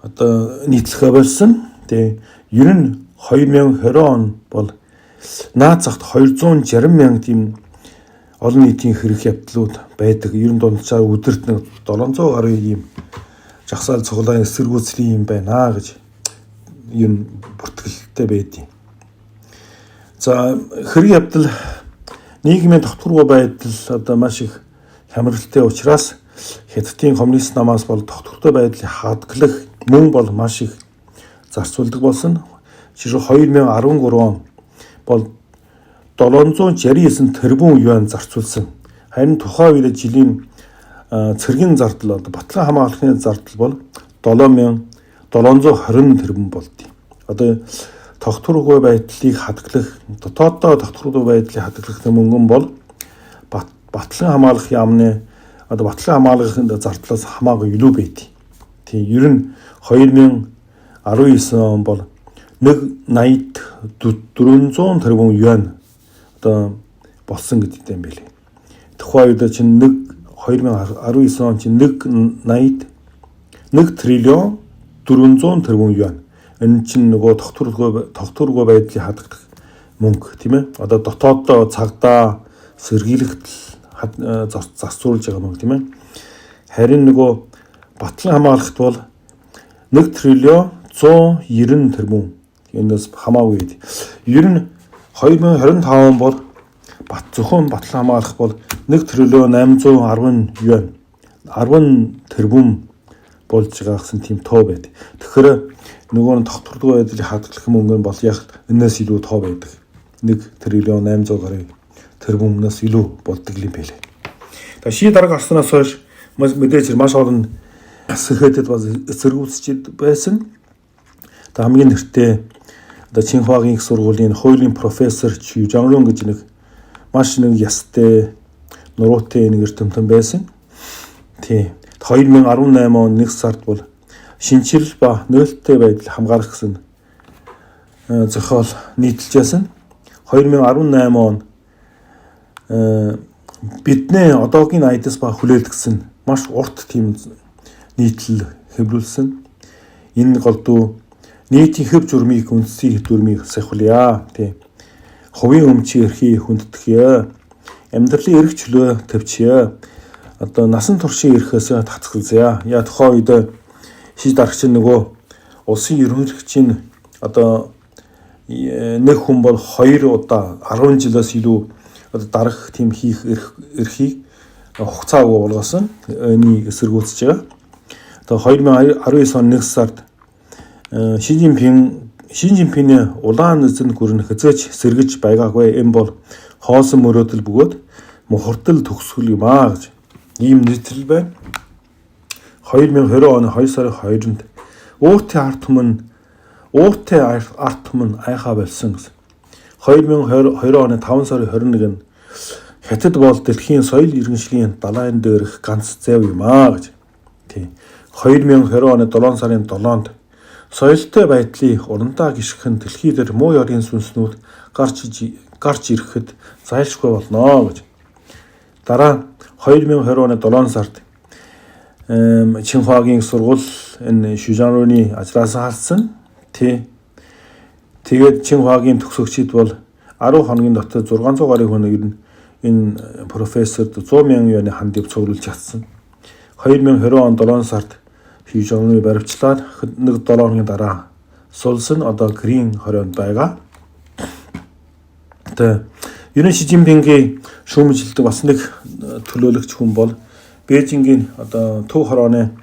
одоо нийтлэхэ болсон. Тэгээ ер нь 2020 он бол наад захт 260,000 тийм олон нийтийн хэрэг явдлууд байдаг. Ер нь дунджаар өдөрт нэг 700 гаруй ийм жагсаал цуглааны эсэргүүцлийн юм байна гэж ер нь бүртгэлтэй байдیں۔ За хэрэг явдал нийгмийн тогтворгүй байдал одоо маш их хямралтай учраас Хятадын коммунист намаас бол тогтвортой байдлыг хадгалах мөн бол маш их зарцуулдаг болсон. Жишээ 2013 он бол 769 тэрбум юань зарцуулсан. Харин тухайн үед жилийн цэргийн зардал одоо батлан хамгаалахны зардал бол 7720 тэрбум болдгийг. Одоо тогтворгүй байдлыг хадгалах, дотооддоо тогтворгүй байдлыг хадгалах мөнгөн бол батлан хамгаалах яамны одоо батлан хамгаалахын зардлаас хамаагүй илүү байдаг. Тийм ер нь 2019 он бол 180-400 тэрбум юань одоо болсон гэдэг юм билээ. Тухайн үед чинь 2019 он чинь 1 триллион 400 тэрбум юань. Энэ чинь нөгөө тогтворгүй байдлыг хадгалах мөнгө тийм ээ. Одоо дотооддоо цагдаа сэргийлэгт зарцуулж байгаа мөнгө тийм ээ. Харин нөгөө батлан хамгаалахт бол 1 триллион 190 тэрбум энэс хамаагүй. Ер нь 2025 он бол зөвхөн батлан хамгаалах бол 1 триллион 810 юань 10 тэрбум болж байгаа гэсэн тийм тоо байдаг. Тэгэхээр нөгөө нь тогтворгүй байдлыг хадгалах мөнгө нь бол яг энэс илүү тоо байдаг. 1 триллион 800 гаруй тэрбумнаас илүү болдог юм байлээ. Тэгээ ши дарга гарснаас хойш мэдээж маш олон сэхэдэд бас эсэргүүцчихэд байсан. Тэгээ хамгийн нэртэй одоо Чинхуагийн их сургуулийн хуулийн профессор Чүү Жанрун гэж нэг маш нэг ястай нуруутай нэг эрдэмтэн байсан. Тийм 2018 он 1 сард бол шинжил ба нээлттэй байдал хамгаалах гэсэн зохиол нийтэлж байсан. 2018 он бидний одоогийн айдас ба хүлээлт гэсэн маш урт тийм нийтлэл хэвлүүлсэн. Энэ голдуу нийтийн хэв журмыг үндсийн хэв журмыг сахилъя. Тийм. Хувийн өмчийн эрхийг хүндэтгэе. Амьдралын эрх чөлөө тавьчихъя. Одоо насан туршийн эрхээс татгалзъя. Яа тухайн үед ши дарагч нөгөө улсын ерөнхийлөгчийн одоо нэг хүн бол 2 удаа 10 жилээс илүү одоо дарах тийм хийх эрхийг хугацаа болгосон. Энийг эсэргүүцэж байгаа. Одоо 2019 он 1 сард Ши Жинпиний улаан эзэн гүрэн хязгаарч сэргэж байгаагүй. Энэ бол хоосон мөрөөдөл бөгөөд мухардл төгсгөл юм аа гэж ийм нийтлэл байна. 2020 оны 2 сарын 2-нд ууртай арт түмэн айхаа болсон гэсэн. 2020 оны 5 сарын 21-нд Хятад бол дэлхийн соёл иргэншлийн далайн дээрх ганц зэв юм аа гэж. Тийм. 2020 оны 7 сарын 7-нд соёлтой байдлыг урандаа гიშгхэн дэлхий дээр муу ёрийн сүнснүүд гарч ирэхэд зайлшгүй болно гэж. Дараа 2020 оны 7 сард Чинхуагийн сургууль энэ Шужанрууны ажлаас харсан. Тэгээд Чинхуагийн төгсөгчид бол 10 хоногийн дотор 600 гаруй хүн ер нь энэ профессорд 100 мянган юаны хандив цуглуулж чадсан. 2020 он 7 сард Шужанрууны баривчлаад нэг 7 хоногийн дараа сулсан одоо Грин хорионд байгаа. Тэгээд ер нь Ши Цзиньпингийн шүүмжилдэг бас нэг төлөөлөгч хүн бол Бээжингийн одоо Төв хорооны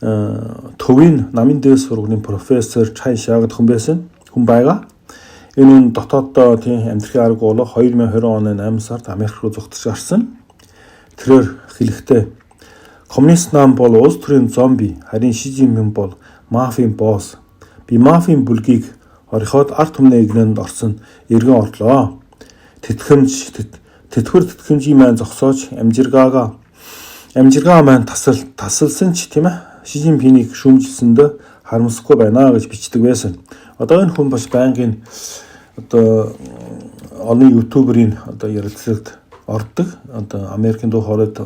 төвийн намын дээд сургуулийн профессор Чай Шаагд хүн байгаа. Энэ дотооддоо тийм амьдрахын арга болоо 2020 оны 8 сард Америк руу зугтаж гарсан. Тэрээр хэлэхдээ коммунист нам бол улс төрийн зомби, харин Ши Цзиньпин бол мафийн босс. Би мафийн бүлгийг орхиод ард түмний игнэнд орсон эргэн орлоо. Тэтгэврийн маань зогсоож амжиргаа маань тасалсан ч тийм ээ Ши Цзиньпинийг шүүмжилсэндээ харамсахгүй байна гэж бичдэг байсан. Одоо энэ хүн бас байнгын одоо олон ютуберийн одоо ярилцлагад ордог. Одоо Америкийн дуу хоолойд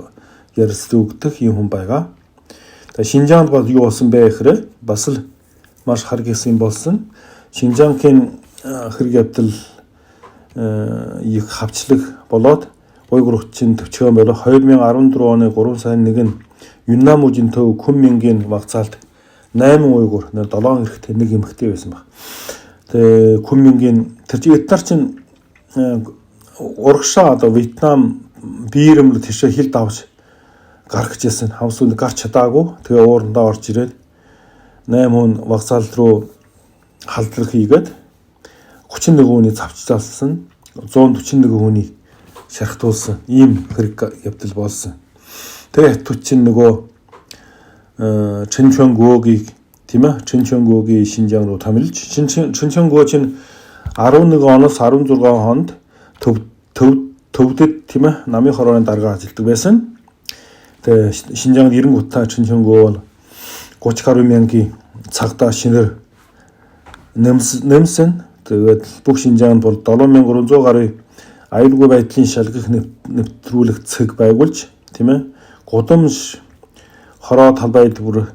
ярилцлага өгдөг юм хүн байгаа. Тэгээ Шинжаанд бол юу болсон бэ гэхээр бас л маш харгисан болсон. Шинжаангийн хэрэг явдал их хавчлаг болоод Уйгур хүчин төвчгөн болоо 2014 оны 3 сарын 1-нд Юннам мужийн төв Күнмингийн вагцаалт 8 уйгур 7 эрэгтэй нэг эмэгтэй байсан баг. Тэгээ Күнмингийн тэр эдгээр чинь урагшаа одоо Вьетнам биерэмл тийшээ хил давж гарах гэжсэн. Хамсууд гарч чадаагүй. Тэгээ уурандаа орж ирээд 8 хүн вагцаалт руу халдлага хийгээд 31 хүний завцаалсан, 141 хүний шархтуулсан ийм хэрэг явдал болсон. Тэгээ түчин нөгөө Чэнчонгөөгийг тийм ээ Чэнчонгөөгийн Шинжаан руу томилж Чэнчонгөө чинь 11 оноос 16 хонд төвдөд тийм ээ намын хорооны дарга ажилладаг байсан. Тэгээ Шинжаанд 90 гутаа Чэнчонгөө бол 30 гаруй мянган цагдаа шинээр нэмсэн. Тэгээд бүх Шинжаанд бол 7300 гаруй аюулгүй байдлын шалгах нэвтрүүлэх цэг байгуулж тийм ээ гудамж хороо талбайд бүр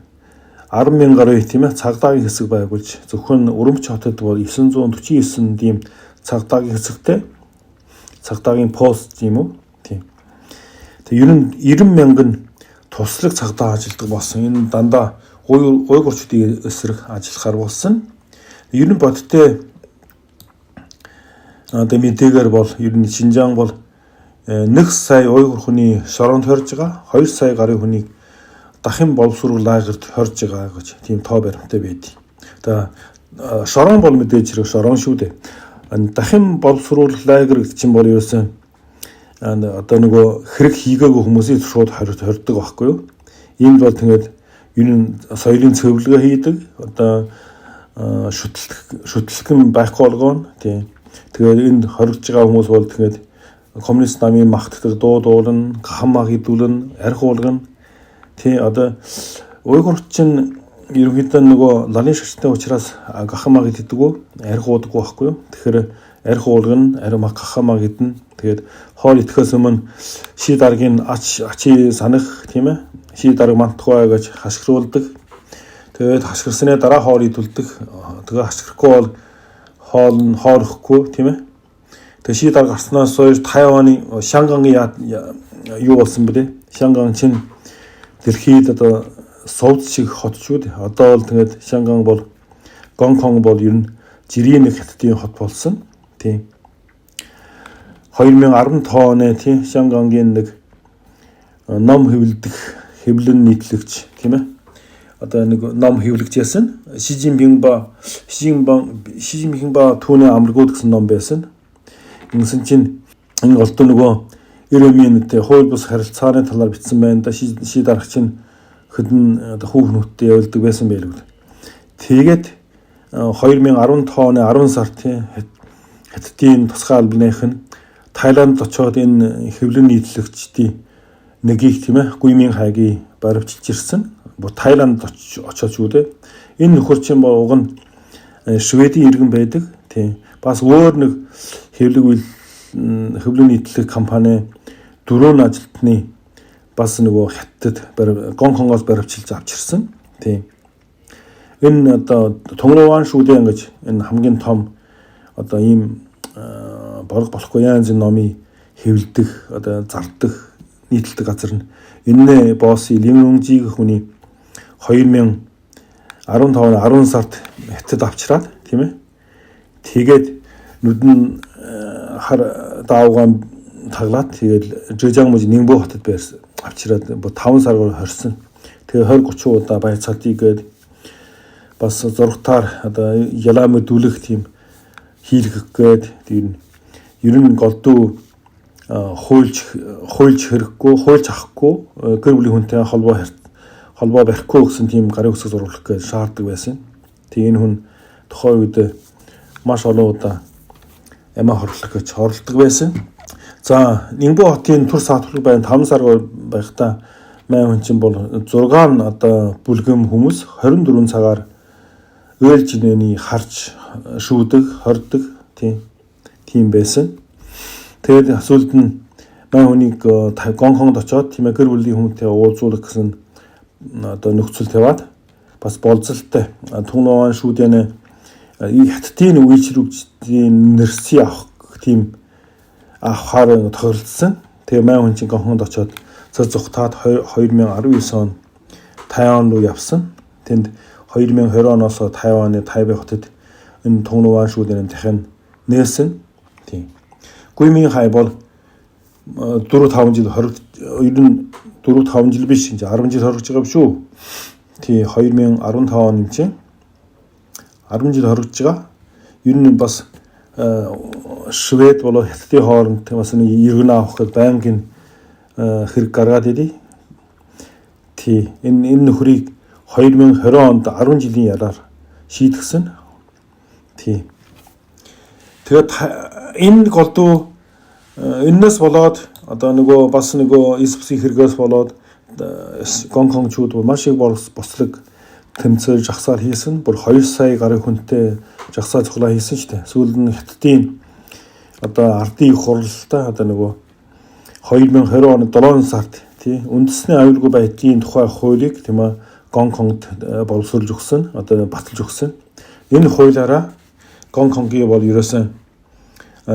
10,000 гаруй тийм ээ цагдаагийн хэсэг байгуулж зөвхөн Өрөмч хотод бол 949 тийм цагдаагийн хэсэгтэй цагдаагийн пост юм уу тийм. Тэгээ ер нь 90,000 туслаг цагдаа ажилладаг болсон. Энэ дандаа уйгурчдын эсрэг ажиллахаар болсон. Ер нь бодтой одоо мэдээгээр бол ер нь Шинжаан бол 1 сая уйгур хүний шоронд хорж байгаа, 2 сая гаруй хүнийг дахин боловсрол лагерт хорж байгаа гэж тийм тоо баримттай байдгийг. Одоо шорон бол мэдээж хэрэг шорон шүү дээ. Дахин боловсрол лагер гэдэг чинь бол ерөөсөн одоо нөгөө хэрэг хийгээгүй хүмүүсийг шууд хордог байхгүй юу? Иймд бол тэгээд ер нь соёлын цэвэрлэгээ хийдэг. Одоо шүтлэгэн байхгүй болгоно тийм. Тэгээд энд хоригдж байгаа хүмүүс бол тэгээд коммунист намын магтдаг дуу дуулан, гахамаа хідүүлэн, арх уулган тий одоо уйгурч чинь ерөнхийдөө нөгөө лалын шаштай учраас гахамаа хиддэггүй, арх уудаггүй байхгүй юу? Тэгэхээр арх уулган, арх гахамаа хидэн. Тэгээд хоол идэхээс өмнө Ши даргийн ачи санах тийм ээ. Ши дарга мантхай гэж хашгируулдаг. Тэгээд хашгирсны дараа хоол идүүлдэг. Тэгээ хашгирахгүй бол хоорохгүй тийм ээ. Тэгээ Ши дарга гарснаас хойш Тайваны Шангангийн юу болсон бэ? Шанган чинь дэлхийд одоо сувд шиг хот шүү дээ. Одоо бол тэгээд Шанган бол Гонконг бол ер нь жирийн нэг хятадын хот болсон. Тийм. 2015 оны тийм Шангангийн нэг ном хэвлэлдэх хэвлэн нийтлэгч тийм ээ. Одоо нэг ном хэвлэгчсэн. Ши Цзиньпин ба түүний амрагууд гэсэн ном байсан. Ингэсэн чинь энэ голдоо нөгөө Иреминтэй хууль бус харилцааны талаар бичсэн байна да. Ши дарга чинь хөдөн хүүхнүүдтэй явуулдаг байсан байлгүй. Тэгээд 2015 оны 10 сард тийм хятадын тусгай албаных нь Таиланд очоод энэ хэвлэн нийтлэгчдийн нэгийг тийм ээ Гуймин хайгийн баривчилж ирсэн. Таиланд очоод шүү дээ. Энэ нөхөр чинь бол уг нь Шведийн иргэн байдаг. Тийм. Бас өөр нэг хэвлэн нийтлэг компани 4 ажилтны бас нөгөө хятад Гонконгоос баривчилж авчирсан. Тийм. Энэ одоо Тонглован шүүдэн гэж энэ хамгийн том одоо ийм борго болохгүй янз бүрийн номыг хэвлдэг, одоо зардах, нийтлдэг газар нь энэ босс Лимүнжиг хүний 2015 оны 10 сард хятад авчираад тийм ээ. Тэгээд нүдэн хар даавгаан таглаад тэгээд Жижангмуж Нимбо хотод байрсан авчираад 5 саргаар хорсон. Тэгээ 20-30 удаа баяр цаатыг гээд бас зургатаар одоо ялаа мэдүүлэх тийм хийлгэх гээд тийм ер нь голдуу хуульч хэрэггүй, хуульч авахгүй, гэр бүлийн хүнтэй холбоо барихгүй гэсэн тийм гарын үсэг зурглах гэж шаарддаг байсан. Тэгээ энэ хүн тухайн үед маш олон удаа ямаа хорлох гэж оролдог байсан. За, Нимбо хотын тур саатхлаг байна 5 сар байхдаа май хүн чинь бол 6 одоо бүлгэм хүмүүс 24 цагаар ээлж нэний харж шүүдэг, хордог тийм байсан. Тэгээд асуулт нь май хүнийг Гонконгд очоод тийм гэр бүлийн хүнтэй уулзуулах гэсэн одоо нөхцөл тавиад бас болцолтой Тонглован шүүдэн хятадын үйлчлэгчдийн нэрсийг авах тийм авахаар тохиролцсон. Тэгээ май хүн чинь Гонконгд очоод цэц зүхтаад 2019 он Тайван руу явсан. Тэнд 2020 оноос Тайваны Тайбэй хотод энэ Тонглован шүүдэн дахин нээсэн. Тийм. Гуймин хай бол 4-5 жил ер нь 4-5 жил биш 10 жил хоригдж байгаа шүү. Тий 2015 он чинь 10 жил хоригдж байгаа. Ер нь бас Швед болоо Хятадын хооронд бас нэг иргэн авах гэж байнгын хэрэг гаргаад идэв. Тий энэ нөхрийг 2020 онд 10 жилийн ялаар шийдгсэн. Тий. Тэгээд энэ голдуу энэс болоод одоо нөгөө бас нөгөө эсвсийн хэрэгээс болоод Гонконгчууд маш их бослог тэмцэл жагсаал хийсэн. Бүр 2 сая гарын хүнтэй жагсаа цуглаа хийсэн шүү дээ. Сүүлд нь Хятадын одоо ардын их хурлалтай одоо нөгөө 2020 оны 7 сард тий үндэсний аюулгүй байдлын тухай хуулийг тийм ээ Гонконгд боловсруулж өгсөн. Одоо баталж өгсөн. Энэ хуулиараа Гонконгийн бол ерөөсөн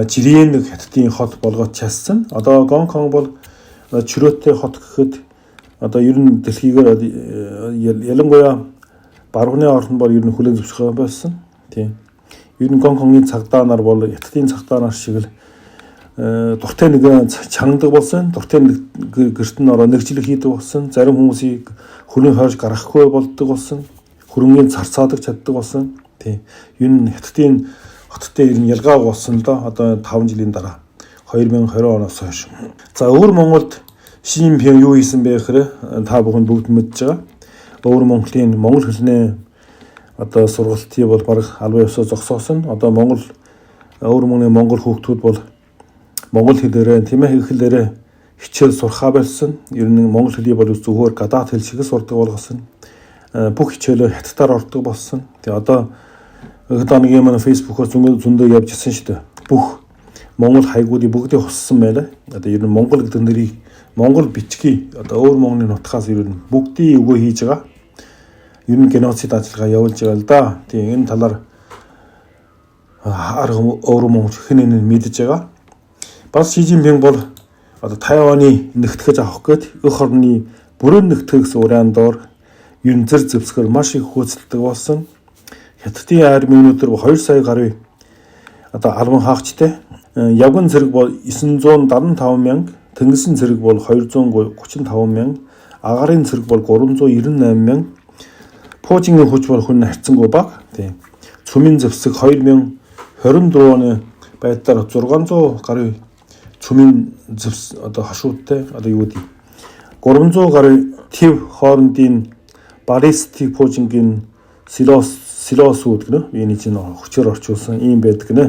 жирийн нэг Хятадын хот болгоод чассан. Одоо Гонконг бол чирөөтэй хот гэхэд одоо ер нь дэлхийгээр ялангуяа барууны орнд бол ер нь хүлээн зөвшөөрөх байсан. Тийм. Ер нь Гонконгийн цагдаа нар бол Хятадын цагдаа нар шиг л дуртай нэг чангадаг болсон. Дуртай гэрт нь ороо нэгжлэг хийдэг болсон. Зарим хүмүүсийг хөрөнгө хойж гаргахгүй болдог болсон. Хөрөнгөний царцаадаг чаддаг болсон. Тийм. Ер нь Хятадын хоттой ер нь ялгаа болсон л доо. Одоо 5 жилийн дараа 2020 оноос хойш. За өвөр Монголд Шинжинпин юу хийсэн бэ гэхээр та бүхэн бүгд мэдж байгаа. Өвөр Монголын монгол хэлний одоо сургалтыг бол баг албан ёсоор зогсоосон. Одоо өвөр Монголын монгол хүүхдүүд бол монгол хэлээрээ тийм ээ хэлээрээ хичээл сурхаа болсон. Ер нь монгол хэлийг бол зөвхөн гадаад хэл шиг сурдаг болгосон. Бүх хичээлээ хятадаар ордог болсон. Тэгээ одоо нэг юм фейсбુકээр зөндөө явж ирсэн шүү дээ. Бүх монгол хаягуудыг бүгдийг хуссан байлаа. Одоо ер нь монгол гэдэг нэрийг монгол бичгийн одоо өвөр Монголын нутгаас ер нь бүгдийг өгөө хийж байгаа. Ер нь геноцид ажиллагаа явуулж байгаа л да. Тийм энэ талаар арга өвөр Монгол хэн мэдж байгаа. Бас Шинжинпин бол одоо Тайваны нэгтгэж авах гээд өх орны бүрэн нэгтгэх гэсэн уриан доор ер нь зэр зэвсгэр маш их хөөцөлдөг болсон. Хятадын армийн өнөөдөр 2 сая гарын одоо албан хаагчтай явган зэрэг бол 975 мянга, тэнгисийн зэрэг бол 235 мянга, агарын зэрэг бол 398 мянга, пуужингийн хүч бол хүн харьцангуй бага. Тийм. Цүмийн зэвсэг 2024 оны байдлаар 600 гарын цүмийн зэвс одоо хашууттай одоо юу гэдэг 300 гарын төв хоорондын баллистик пуужингийн силосууд гэнэ энэ чинь хүчээр орчуулсан юм байдаг гэнэ.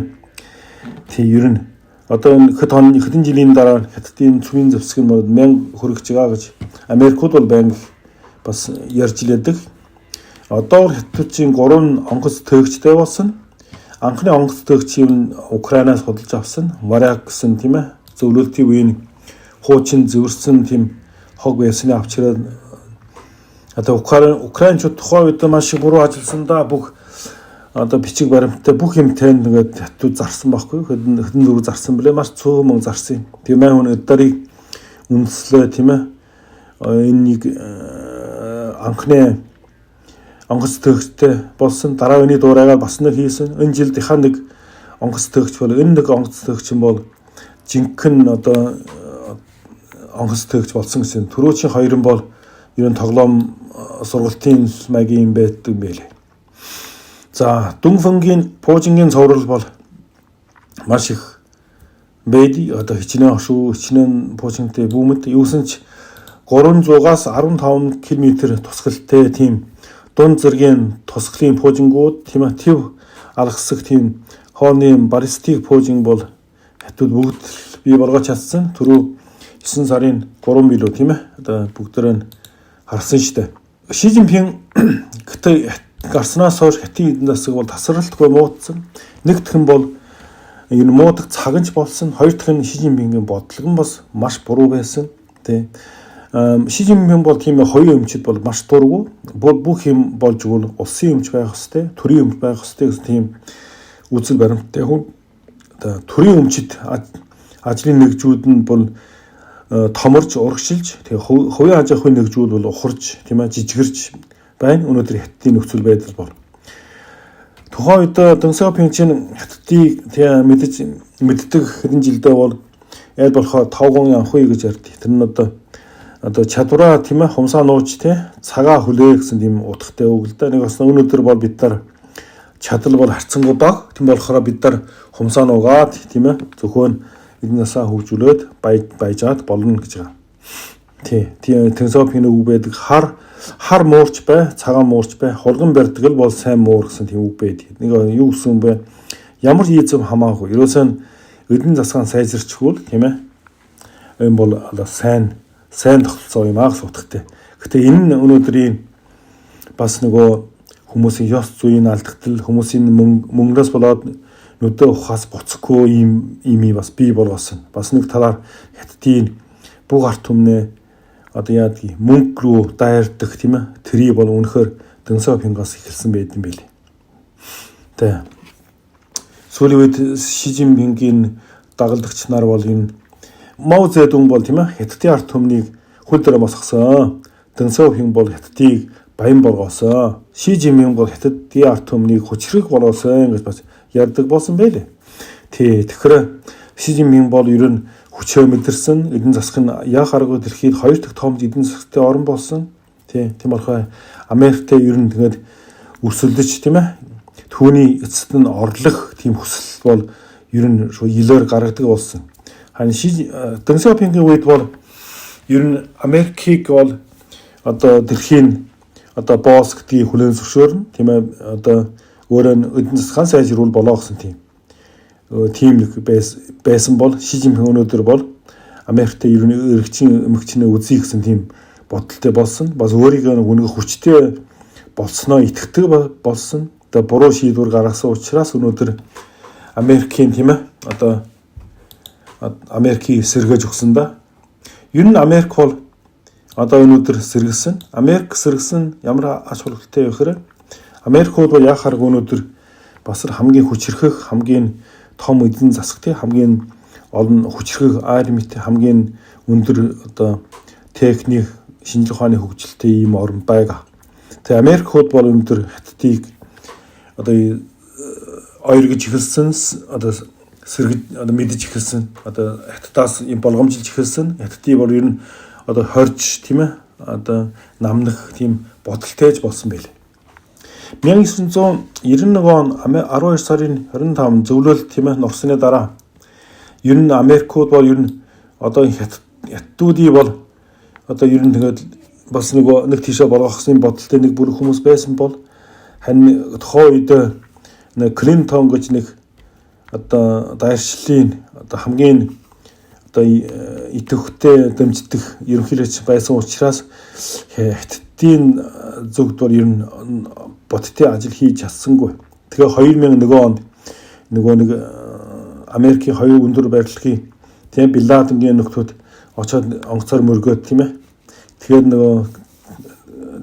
Тэг ер нь одоо энэ хэдэн жилийн дараа Хятадын цүмийн зэвсэг нь 1000 хүрэж байгаа гэж Америкууд бол байнга бас ярьж лээдэг. Одоо Хятадын 3 онгоц төөгчтэй болсон. Анхны онгоц төөгчийг нь Украинаас худалдаж авсан. Варяг гэсэн тийм ээ зөвлөлтийн үеийн хуучин зэвэрсэн тийм хог байсны авчираад одоо Украинчууд тухайн үед маш их буруу ажилласандаа бүх одоо бичиг баримттай бүх юмтай ингээд хятад зарсан байхгүй хэдэн зүг зарсан блэ маш цөөн мөн зарсан. Тэгээ мань хүн өдрийг үндэслээ тийм ээ энэ нэг анхны онгоц төгстэй болсон дараа үний дуурайгаар бас нэг хийсэн. Энэ жилд ихаа нэг онгоц төгч бол энэ нэг онгоц төгч юм бол жинхэнэ одоо онгоц төгч болсон гэсэн. Түрүүчийн хоёр нь бол ер нь тоглоом сургалтын маягийн юм байдаг байлээ. За Дүнфэнгийн Пуужингийн цоврал бол маш их бэди одоо хичнээн хошуу хичнээн Пуужинтэй бүүмэд юусэн ч 300-аас 15 км тусгалтай тийм дунд зэргийн тусгалын Пуужингууд тийм ээ төв алгасах тийм хооны баллистик Пуужинг бол хятад бүгд бий болгож чадсан. Түрүү 9 сарын 3 билүү тийм ээ одоо бүгдээр нь харсан шүү дээ. Ши Жинпин Китай гарснаас хойш хятадын эдийн засаг бол тасралтгүй муудсан. Нэг дахин бол энэ муудаг цаганч болсон. Хоёр дахин Ши Жинпингийн бодлого нь бас маш буруу байсан. Тэ. Ши Жинпин бол тийм хоёрын өмчөд бол маш дургу. Бүх юм болж өгвөл улсын өмч байх хэвээр, төрийн өмч байх хэвээр гэсэн тийм үзэл баримттай хүн. Одоо төрийн өмчөд ажлын нэгжүүд нь бол томорж урагшилж тэгээ хувийн аж ахуйн нэгжүүд бол ухарж тийм ээ жижигэрч байна. Өнөөдөр хятадын нөхцөл байдал бол тухайн үед Дэн Сяопин чинь хятадыг тийм мэддэг хэдэн жилдээ бол ял болохоо 5 анхуй гэж ярьд. Тэр нь одоо чадвараа тийм ээ хумсаа нууж тийм цагаа хүлээ гэсэн тийм утгатай үг л да. Нэг бас өнөөдөр бол бид нар чадал бол харцангуй баг. Тийм болохоор бид нар хумсаа нуугаад тийм ээ зөвхөн эдийн засаа хөгжүүлээд баяжаад болно гэж байгаа. Тийм Дэн Сяопин үг байдаг хар муурч бай, цагаан муурч бай, хулган барьдаг л бол сайн муур гэсэн тийм үг байдаг. Нэг юу гэсэн бэ? Ямар хийцэм хамаагүй. Ерөөсөө эдийн засгийн сайжирчгүй тийм ээ. Энэ бол сайн тогтолцоо юм аа гэсэн утгатай. Гэтэ энэ нь өнөөдрийн бас нөгөө хүмүүсийн ёс зүйн алдагдал, хүмүүсийн мөнгнөөс болоод нүдэ ухаас буцахгүй юм бас бий болгосон. Бас нэг талаар хятадын бүх ард түмнээ одоо яадгийг мөнгө рүү дайрдаг тийм ээ. Тэрий бол үнэхээр Дэн Сяопингаас эхэлсэн байд юм билий. Тэ. Сүүлийн үед Ши Жинпингийн дагалдагч нар бол энэ Мао Цзэдун бол тийм ээ хятадын ард түмнийг хөл дээрээ босгосон. Дэн Сяопин бол хятадыг баян болгоосон. Ши Жинпин бол хятадын ард түмнийг хүчрэх болгоосон гэж бас ярьдаг болсон байлээ. Тэгэхээр Ши Жинпин бол ер нь хүчээ мэдэрсэн эдийн засгийн яах аргагүй тэрхийд хоёр дахь том эдийн засгтай орн болсон. Тийм болохоор Америктэй ер нь тэгээд өсөлдөж тийм ээ түүний эцэст нь орлох тийм хүсэл бол ер нь илээр гаргадаг болсон. Харин Дэн Сяопингийн үед бол ер нь Америкийг бол одоо дэлхийн одоо босс гэдгийг хүлээн зөвшөөрнө тийм ээ одоо өөрөө эдийн засгийн сайжруул болоо гэсэн тийм нэг байсан бол Ши Жинпин өнөөдөр бол Америктэй ер нь эргчийн эмгчнээ үзье гэсэн тийм бодолтой болсон. Бас өөрийгөө нэг хүчтэй болсноо итгэдэг болсон. Одоо буруу шийдвэр гаргасан учраас өнөөдөр Америкийн тийм ээ одоо Америкийг сэргээж өгсөн да. Ер нь Америк бол одоо өнөөдөр сэргэлсэн. Америк сэргэлсэн ямар ач холбогдолтой вэ гэхээр Америкууд бол яах арга өнөөдөр бас хамгийн хүчрэх хамгийн том эдийн засагтай хамгийн олон хүчрэх армитэй хамгийн өндөр одоо техник шинжлэх ухааны хөгжилтэй ийм орн байгаа. Тэгээ Америкууд бол өнөөдөр хятадыг одоо ойр гэж эхэлсэн одоо сэргэж одоо мэдэж эхэлсэн одоо хятадаас юм болгоомжилж эхэлсэн. Хятадыг бол ер нь одоо хорж тийм ээ одоо намнах тийм бодолтойж болсон байлээ. 1991 он 12 сарын 25 зөвлөлт тийм ээ нурсны дараа ер нь Америкууд бол ер нь одоо хятадуудыг бол одоо ер нь тэгээд бас нэг тийшээ болгохсны бодолтой нэг бүр хүмүүс байсан бол харин тухайн үед нэг Клинтон гэж нэг одоо дайрчлалын одоо хамгийн одоо идэвхтэй дэмждэг ерөнхийлөгч байсан учраас хятадын зүгд бол ер нь бодтой ажил хийж чадсангүй. Тэгээ 2001 онд нэг Америкийн хоёр өндөр барилгын тийм Бин Ладенгийн нөхдөд очоод онгоцоор мөргөөд тийм ээ тэгээд нөгөө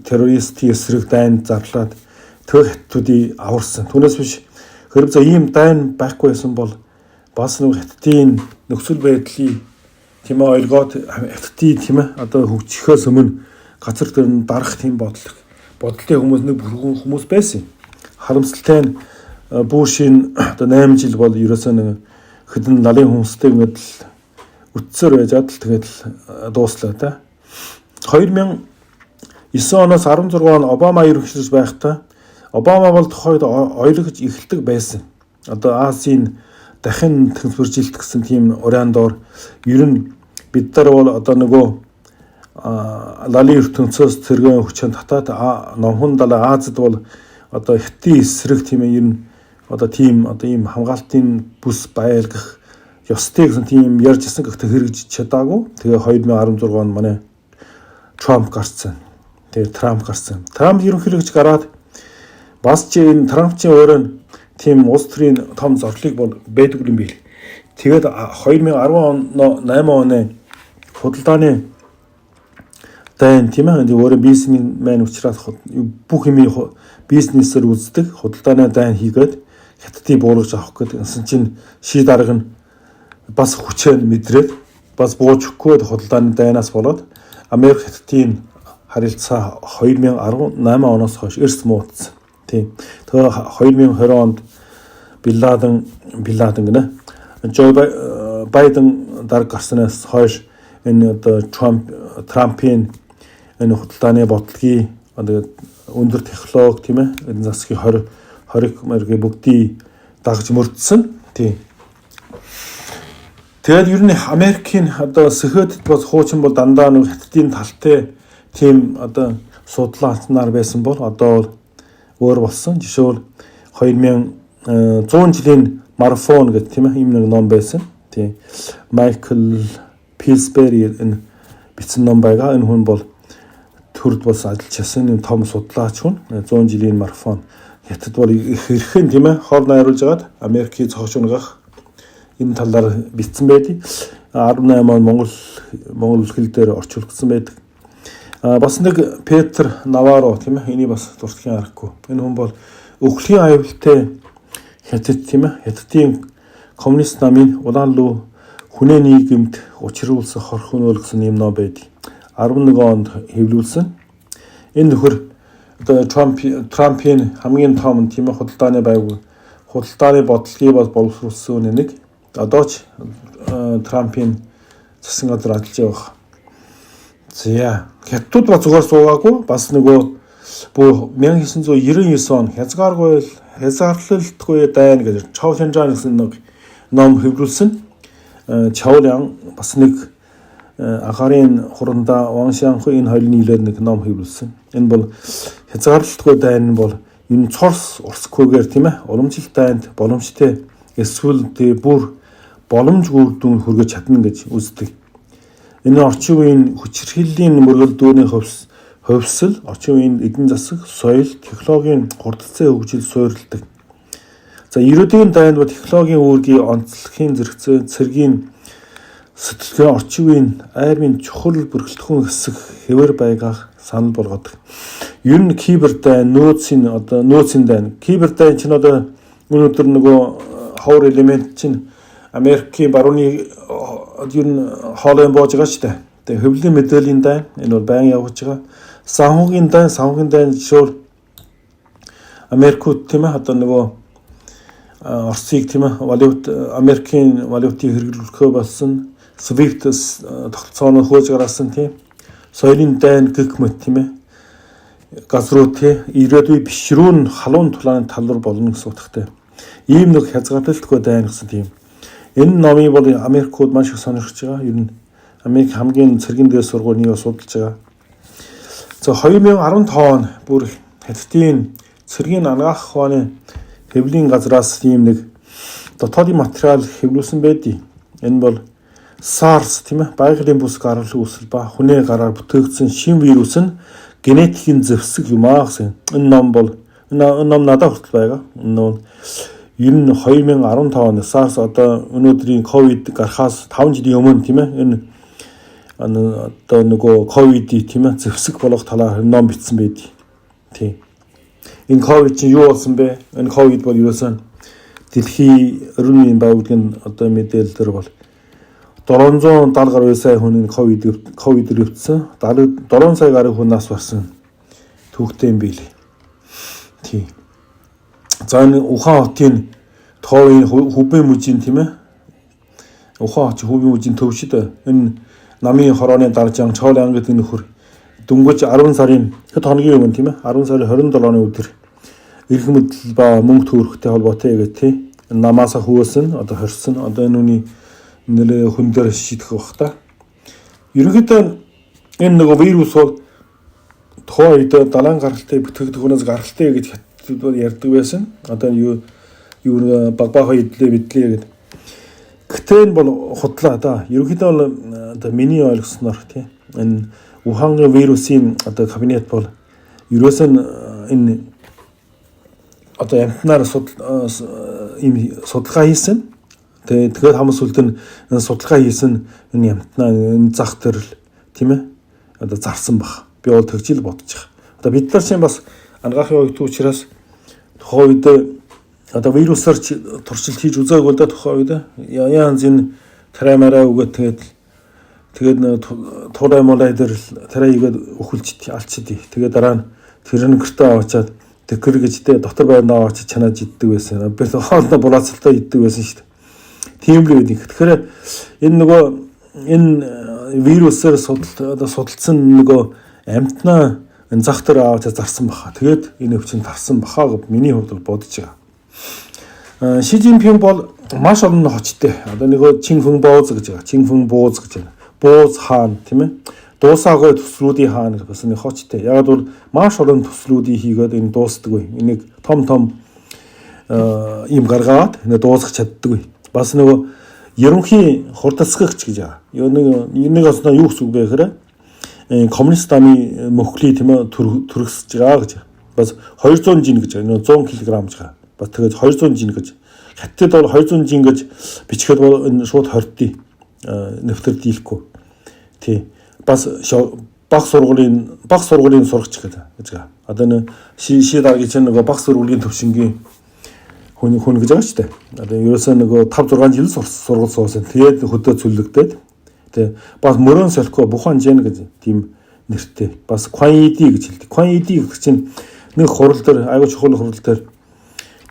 террористийн эсрэг дайн зарлаад төр хятадуудыг аварсан. Түүнээс биш хэрэг за ийм дайн байхгүй байсан бол бас нэг хятадын нөхцөл байдлыг тийм ээ ойлгоод хятадын тийм ээ одоо хөгжихөөс өмнө газар дээр нь дарах тийм бодолтой хүмүүс нэг бүрэн хүмүүс байсан. Харамсалтай нь Бушийн одоо 8 жил бол ерөөсөө нэг хэдэн налын хүмүүстэй ингээд үтсээр байжгаад л тэгээд дууслаа та. 2009 оноос 16 он Обама ерөнхийлөгч байхдаа Обама бол тухайд ойлгож эхэлдэг байсан. Одоо Азийн дахин тэнцвэржилт гэсэн тийм уриандор ер нь бид нар бол одоо нөгөө лалын ертөнцөөс цэргийн хүчин татаад номхон далай Азад бол одоо хятадын эсрэг тийм ер нь одоо тийм одоо ийм хамгаалтын бүс байлгах ёстой гэсэн тийм ярьж ирсэн гэхдээ хэрэгжиж чадаагүй. Тэгээ 2016 он манай Трамп гарсан. Тэгээ Трамп гарсан. Трамп ерөнхийлөгч гараад бас ч энэ Трампчийн өөрөө тийм улс төрийн том зорилгыг бол байдаг юм бий. Тэгээд 8 оны худалдааны дайн тийм ээ өөрөө бизнесмен учраас бүх юм бизнесээр үздэг худалдааны дайн хийгээд хятадыг бууруулж авах гэсэн чинь ший дарга нь бас хүчээр мэдрээд бас бууж өгөхгүй худалдааны дайнаас болоод Америк хятадын харилцаа 2018 оноос хойш эрс муудсан. Тийм. Тэгээ 2020 онд Бин Ладен гэнэ Жо Байден дарга гарснаас хойш энэ одоо Трампын энэ худалдааны бодлогын одоо өндөр технологи тийм ээ энэ засгийн 20 мэргээ бүгдийг дагж мөрдсөн. Тийм. Тэгээд ер нь Америкийн одоо Сэхэдэд бас хуучин бол дандаа нэг хятадын талтай тийм одоо судлааснаар байсан бол одоо өөр болсон. Жишээл 2100 жилийн марафон гэх тийм ээ ийм нэг ном байсан. Тийм. Майкл Пилсбери энэ бичсэн ном байгаа. Энэ хүн бол төрд бас ажиллажсэн юм том судлаач хүн. 100 жилийн марафон. Хятад бол их хэрхэн тийм ээ хор найруулж агаад Америкийг цоочонгох энэ талаар бичсэн байдаг. 18 он Монгол хэл дээр орчуулсан байдаг. Бас нэг Петр Наваро тийм ээ энийг бас дуртахын аргагүй. Энэ хүн бол өвхлийн аюултай Хятад тийм ээ Хятадын коммунист намын улаан луу хүнээ нийгэмд учруулсан хорхоноол гэсэн юм ном байдаг. 11 онд хэвлүүлсэн. Энэ нөхөр одоо Трампын хамгийн том тийм ээ худалдааны бодлогыг бас боловсруулсан нэг одоо ч Трампын засгийн газар ажиллаж байгаа. За хятадууд ба зүгээр суугаагүй бас нөгөө 1999 он хязгаарлалтгүй дайн гэж Чао Шанжан гэсэн нэг ном хэвлүүлсэн. Чаолян бас нэг агарын хурандаа Ваншанху энэ хоёрын нийлээд нэг ном хэвлүүлсэн. Энэ бол хязгаарлалтгүй дайн бол энэ цорс урсгүйгээр тийм ээ уламжлалт дайнд боломжтой эсвэл бүр боломжгүй үр дүн хүргэж чадна гэж үздэг. Энэ орчин үеийн хүчирхийллийн мөргөлдөөний хөвсөл, орчин үеийн эдийн засаг, соёл, технологийн хурдцсан хөгжил суурилдаг. За 90-ийн дайнд ба технологийн үүргийн онцлогийн зэрэгцээ цэргийн сэтгэлгээ орчин үеийн айрын чухал бүрэлдэхүүн хэсэг хэвээр байгаах санал болгодог. Ер нь кибер дайн, нөөцийн дайн. Кибер дайн чинь одоо өнөөдөр нөгөө ховор элемент чинь Америкийн барууны ер нь хоолойн боож байгаа шүү дээ. Тэгээ хөвлийн мэдээллийн дайн энэ бол байн явж байгаа. Санхүүгийн дайн жишээл Америкууд тийм ээ одоо нөгөө Оросыг тийм ээ Америкийн валютыг хэрэглүүлэхөө болсон SWIFT тогтолцооноос хөөж гаргасан тийм соёлын дайн гэх мэт тийм ээ газ руу тийм ирээдүйн бишрүү нь халуун тулааны тал руу болно гэсэн утгатай. Ийм нэг хязгаарлалтгүй дайн гэсэн тийм. Энэ номыг бол Америкууд маш их сонирхож байгаа. Ер нь Америк хамгийн цэргийн дээд сургуулийн судалж байгаа. За 2015 он бүр Хятадын цэргийн анагаах ухааны хэвлийн газраас ийм нэг дотоодын материал хэвлүүлсэн байдгийг. Энэ бол SARS тийм ээ байгалийн бүс гарал үүсэл ба хүнээ гараар бүтээгдсэн шин вирус нь генетикийн зэвсэг юм аа гэсэн. Энэ ном надад хүртэл байгаа. Энэ ер нь 2015 он SARS одоо өнөөдрийн ковид гарахаас 5 жилийн өмнө тийм ээ энэ одоо нөгөө ковид тийм ээ зэвсэг болох талаар ном бичсэн байдаг. Тийм. Энэ ковид чинь юу болсон бэ? Энэ ковид бол ерөөсөн дэлхийн эрүүл мэндийн байгууллагын одоо мэдээлэлээр бол 770 гаруй сая хүн ковидээр өвдсөн. 7 сая гаруй хүн нас барсан түүхтэй юм билий. Тийм. За энэ Ухаан хотын товын Хүбэн мужийн тийм ээ. Ухаан хотын Хүбэн мужийн төвшид энэ намын хорооны даржан Чоол ангид нөхөр дөнгөж 10 сарын хэд хоногийн өмнө тийм ээ 10 сарын 27-ны өдөр эрх мэдэл ба мөнгө төгрөгтэй холбоотой гэх тийм намаасаа хөөсөн одоо хорсон одоо энэ үний нэр хүн дээр шийдэх бах та. Ерөнхийдөө энэ нөгөө вирус бол тухайн үед далайн гаралтай бүтгэгдэхүүнээс гаралтай гэж ярьдаг байсан. Одоо юу багбаахаа идлээ бидлээ гэдэг. Гэтэл энэ бол худлаа да. Ерөнхийдөө бол одоо миний ойлгосноор тийм энэ Ухааны вирусын одоо кабинет бол ерөөсөн энэ одоо амтнаар ийм судалгаа хийсэн. Тэгэхээр хамс үлд нь судалгаа хийсэн энэ амтнаа энэ зах төрөл тийм ээ одоо зарсан баг. Би бол тэгжил бодож байгаа. Одоо бид нар чинь бас ангаахын үед учраас тухайн үед одоо вирусаар туршилт хийж үзээгүй бол тухайн үед янз энэ тарамаараа өгөөд тэгээд туурай молай дээр тарай игээд өхөлж алчдээ. Тэгээд дараа нь тэр нь гэртээ аваачаад тэкэр гэжтэй дотор байрнаа аваачаад чанаад иддэг байсан. Би хоолтой булаацалтай иддэг байсан шүү дээ. Тийм л байдаг. Тэгэхээр энэ нөгөө энэ вирусаар судалсан нөгөө амтнаа энэ зах дээр аваачаад зарсан баха. Тэгээд энэ өвчин тарсан баха гэж миний хувьд бол бодож байгаа. Ши Цзиньпин бол маш олон хочтой. Одоо нөгөө Чинфэн бооз гэж байгаа. Чинфэн бооз гэж байна. Бооз хаан тийм ээ. Дуусаагүй төслүүдийн хаан гэж бас нэг хочтой. Яг бол маш олон төслүүдийг хийгээд энэ дуустдаггүй. Энийг том ийм гаргаад энэ дуусгах чаддаггүй. Бас нөгөө ерөнхий хурдасгагч гэж байгаа. Энийг осноо юу гэсэн үг бэ гэхээр коммунист намын мөхлий тийм ээ төрөсөж байгаа гэж. Бас 200 жин гэж байгаа. 100 кг гэж байгаа. Бас тэгээд 200 жин гэж. Хятад бол 200 жин гэж бичгээд бол энэ шууд хордтыг нэвтэр дийлэхгүй. Тий. Бас баг сургуулийн сурагч гэж байгаа. Одоо нэг ши дараагийн чинь нөгөө баг сургуулийн төвшингийн хүн гэж байгаа шүү дээ. Одоо ерөөсөө нөгөө 5 6 жил сургууль суусан. Тэгээд хөдөө цөллөгдөөд тий. Бас мөрөн солико Бухан Жен гэж тийм нэртэй. Бас Квайди гэж хэлдэг. Квайди гэх чинь нэг хурал дээр аягүй чухал хурал дээр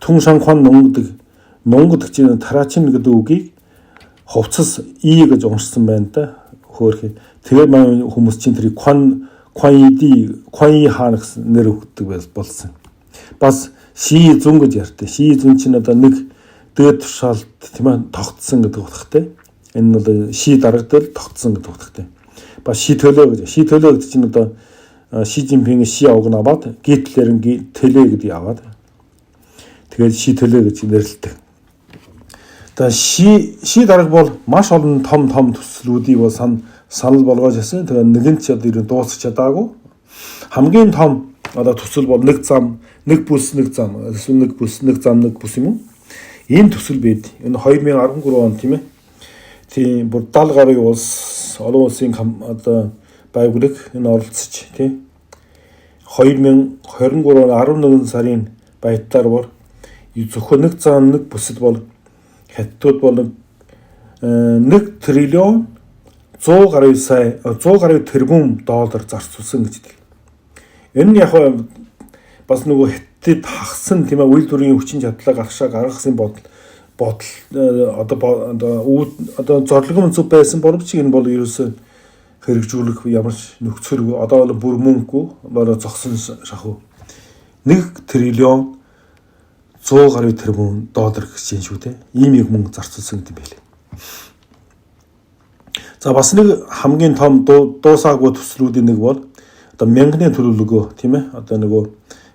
түн шанхан нунгад чинь тараачин гэдэг үгийг хувцас и гэж уншсан байна да. Хөөхий. Тэгээд маань хүмүүс чинь тэрийг Квайди хаан гэсэн нэр өгдөг болсон. Бас Ши зүн гэж ярьдаг. Ши зүн чинь одоо нэг дээд тушаалд тийм ээ тогтсон гэдэг утгатай. Энэ бол ши дарга дээр тогтсон гэдэг утгатай. Бас ши төлөө гэж. Ши төлөө гэдэг чинь одоо Ши Цзиньпин ши авган аваад гитлэр төлөө гэдэг яваад. Тэгээд ши төлөө гэж нэрлэдэг. Тэгээ ши дарга бол маш олон том төслүүдийг бол санал болгож ясан. Тэгээ нэгэн ч одоо дуусах чадаагүй. Хамгийн том одоо төсөл бол нэг зам, нэг бүс, нэг зам, эсвэл нэг бүс, нэг зам, нэг бүс юм уу? Ийм төсөл байд. Энэ 2013 он тийм ээ. Тийм бүр 70 гаруй улс, олон улсын одоо байгууллага энэ оролцож тийм 2023 он 11 сарын баятлаар бол зөвхөн нэг зам, нэг бүсэд бол хятадууд бол 1 триллион 100 гаруй тэрбум доллар зарцуулсан гэж хэлдэг. Энэ нь яг бас нөгөө хятадд хагсан тийм ээ үйл төрийн хүчин чадлаа гаргахын бодол одоо зорлогын зөв байсан боловч энэ бол ерөөсөө хэрэгжүүлэх ямар ч нөхцөлгүй одоо бол бүр мөнгөгүй бороо зогсон шахуу 1 триллион 100 гаруй тэрбум доллар гэж юм шүү дээ. Ийм их мөнгө зарцуулсан гэдэг юм байлээ. За бас нэг хамгийн том дуусаагүй төслүүдийн нэг бол одоо мянганы төлөвлөгөө тийм ээ. Одоо нөгөө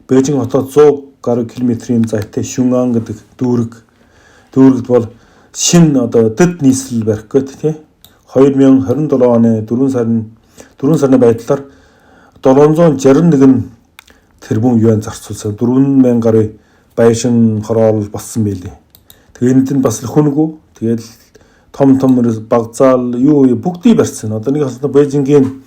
Бээжин хотод 100 гаруй километрийн зайтай Шүнган гэдэг дүүрэгт бол шинэ одоо дэд нийслэл барих гэдэг тийм 2027 оны 4 сарны байдлаар 761 тэрбум юан зарцуулсан 4000 гаруй байшин хороол болсон байлээ. Тэгээд энд нь бас хүнгүй. Тэгээд том багцаал юу бүгдийг барьсан. Одоо нэг хасна Бээжингийн